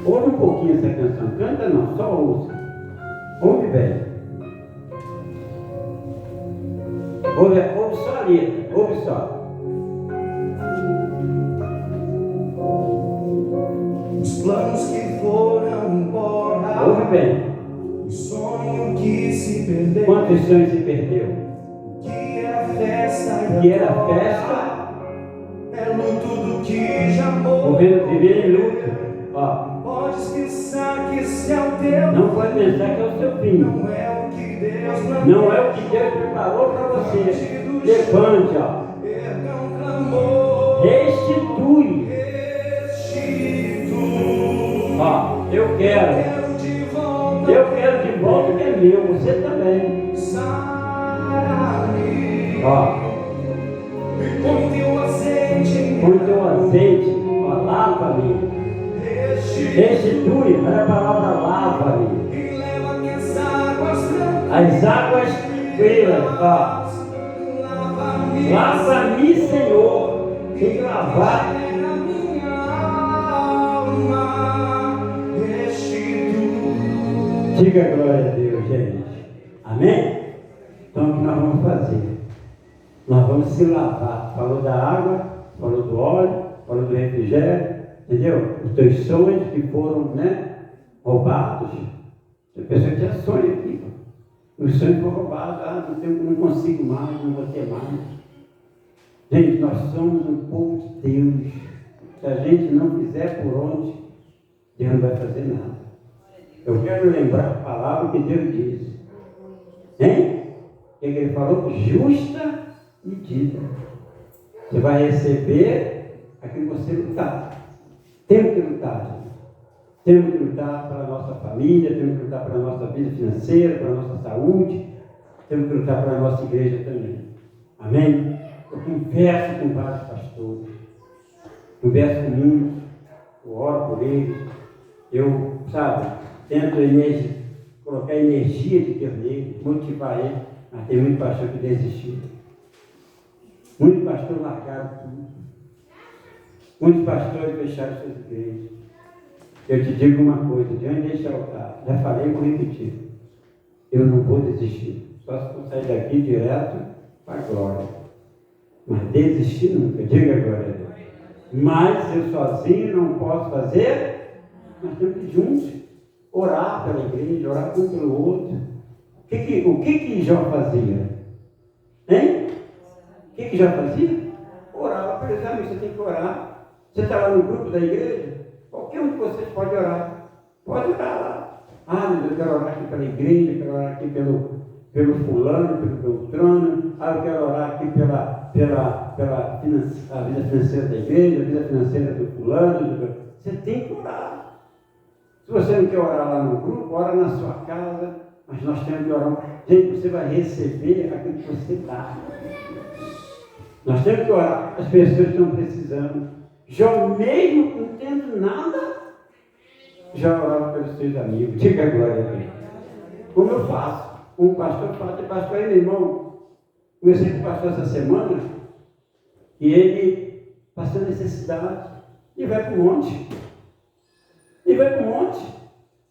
Ouve um pouquinho essa canção, canta não, só ouça. Ouve bem. Ouve só a letra, ouve só. Os planos que foram embora, Ouve bem. o sonho que se perdeu, Quantos sonhos se perdeu? o que era festa O que era festa, é luto do que já morreu. viver em luto. Ó, Podes pensar que esse é o teu, não pode pensar que é o seu fim. não é o que Deus Não é o que Deus preparou para você. Levante, ó. Perdão, clamor, Restitui. restitui. Ó, eu quero de volta o que é meu, você também. Sara-me, Ó, e põe teu azeite, põe teu azeite, ó, lava-me. Restitui, olha a palavra lava-me. e leva-me as águas tranquilas. As águas frias, ó. Lava-me, Lava-me, Senhor. Tem que lavar. na minha alma, restitui. Diga glória a Deus, gente. Amém? Então o que nós vamos fazer? Nós vamos se lavar. Falou da água, falou do óleo, falou do refrigério, entendeu? Os teus sonhos que foram, roubados. A pessoa tinha sonho aqui. Os sonhos foram roubados. Não consigo mais, não vou ter mais. Gente, nós somos um povo de Deus. Se a gente não fizer por onde, Deus não vai fazer nada. Eu quero lembrar a palavra que Deus disse. Hein? O que ele falou? Justa medida. Você vai receber aquilo que você lutar. Temos que lutar, gente. Temos que lutar pela nossa família, temos que lutar pela nossa vida financeira, pela nossa saúde, temos que lutar pela nossa igreja também. Amém? Eu converso com vários pastores, converso com muitos, eu oro por eles, eu, tento colocar energia de Deus neles, motivar eles, mas tem muito pastor que desistiu. Muitos pastores largaram tudo. Muitos pastores fecharam suas igrejas. Eu te digo uma coisa, diante deste altar, já falei e vou repetir. Eu não vou desistir. Só se for sair daqui direto para a glória. Mas desistir nunca, diga a glória a Deus. Mas eu sozinho não posso fazer, nós temos que ir juntos, orar pela igreja, orar um pelo outro. O que Jó fazia? Hein? O que Jó fazia? Orava pelos amigos, você tem que orar. Você está lá no grupo da igreja? Qualquer um de vocês pode orar. Pode orar lá. Meu Deus, eu quero orar aqui pela igreja, eu quero orar aqui pelo fulano, pelo Beltrano. Eu quero orar aqui pela a vida financeira da igreja, a vida financeira do fulano. Você tem que orar. Se você não quer orar lá no grupo, ora na sua casa. Mas nós temos que orar. Gente, você vai receber aquilo que você dá. Nós temos que orar. As pessoas estão precisando. Jó, mesmo não tendo nada, já orava pelos seus amigos. Diga a glória a Deus. Como eu faço? Um pastor fala, tem pastor aí, meu irmão. Comecei com o pastor essa semana e ele passou necessidade e vai para o monte.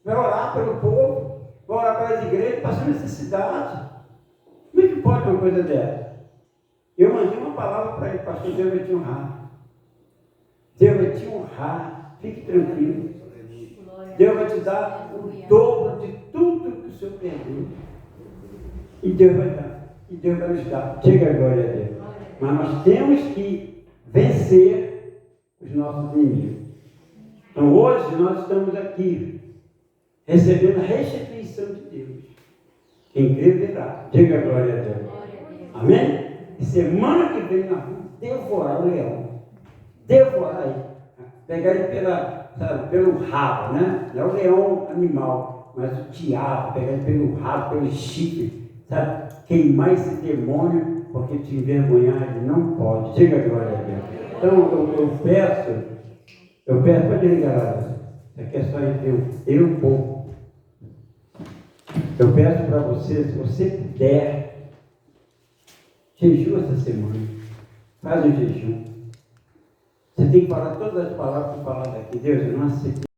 vai orar pelo povo, vai orar pelas igrejas, passar necessidade. Como é que pode uma coisa dessa? Eu mandei uma palavra para ele, pastor, Deus vai te honrar. Deus vai te honrar, fique tranquilo. Deus vai te dar o dobro de tudo que o Senhor perdeu. E Deus vai dar. E Deus vai nos dar. Diga a glória a Deus. Mas nós temos que vencer os nossos inimigos. Então hoje nós estamos aqui recebendo a restituição de Deus. Quem crê verá. Diga a glória a Deus. Amém? E semana que vem nós vamos devorar o leão. Devorar ele. Pegar ele pelo rabo, né? Não é o leão animal, mas o diabo, pegar ele pelo rabo, pelo chifre, sabe? Queimar esse demônio, porque te envergonhar ele não pode. Diga a glória a Deus. Então eu peço, pode ligar lá. Isso aqui é só entre eu e o povo. Eu peço para você, se você puder, jejua essa semana. Faz o jejum. Você tem que falar todas as palavras que eu falar daqui. Deus, eu não aceito.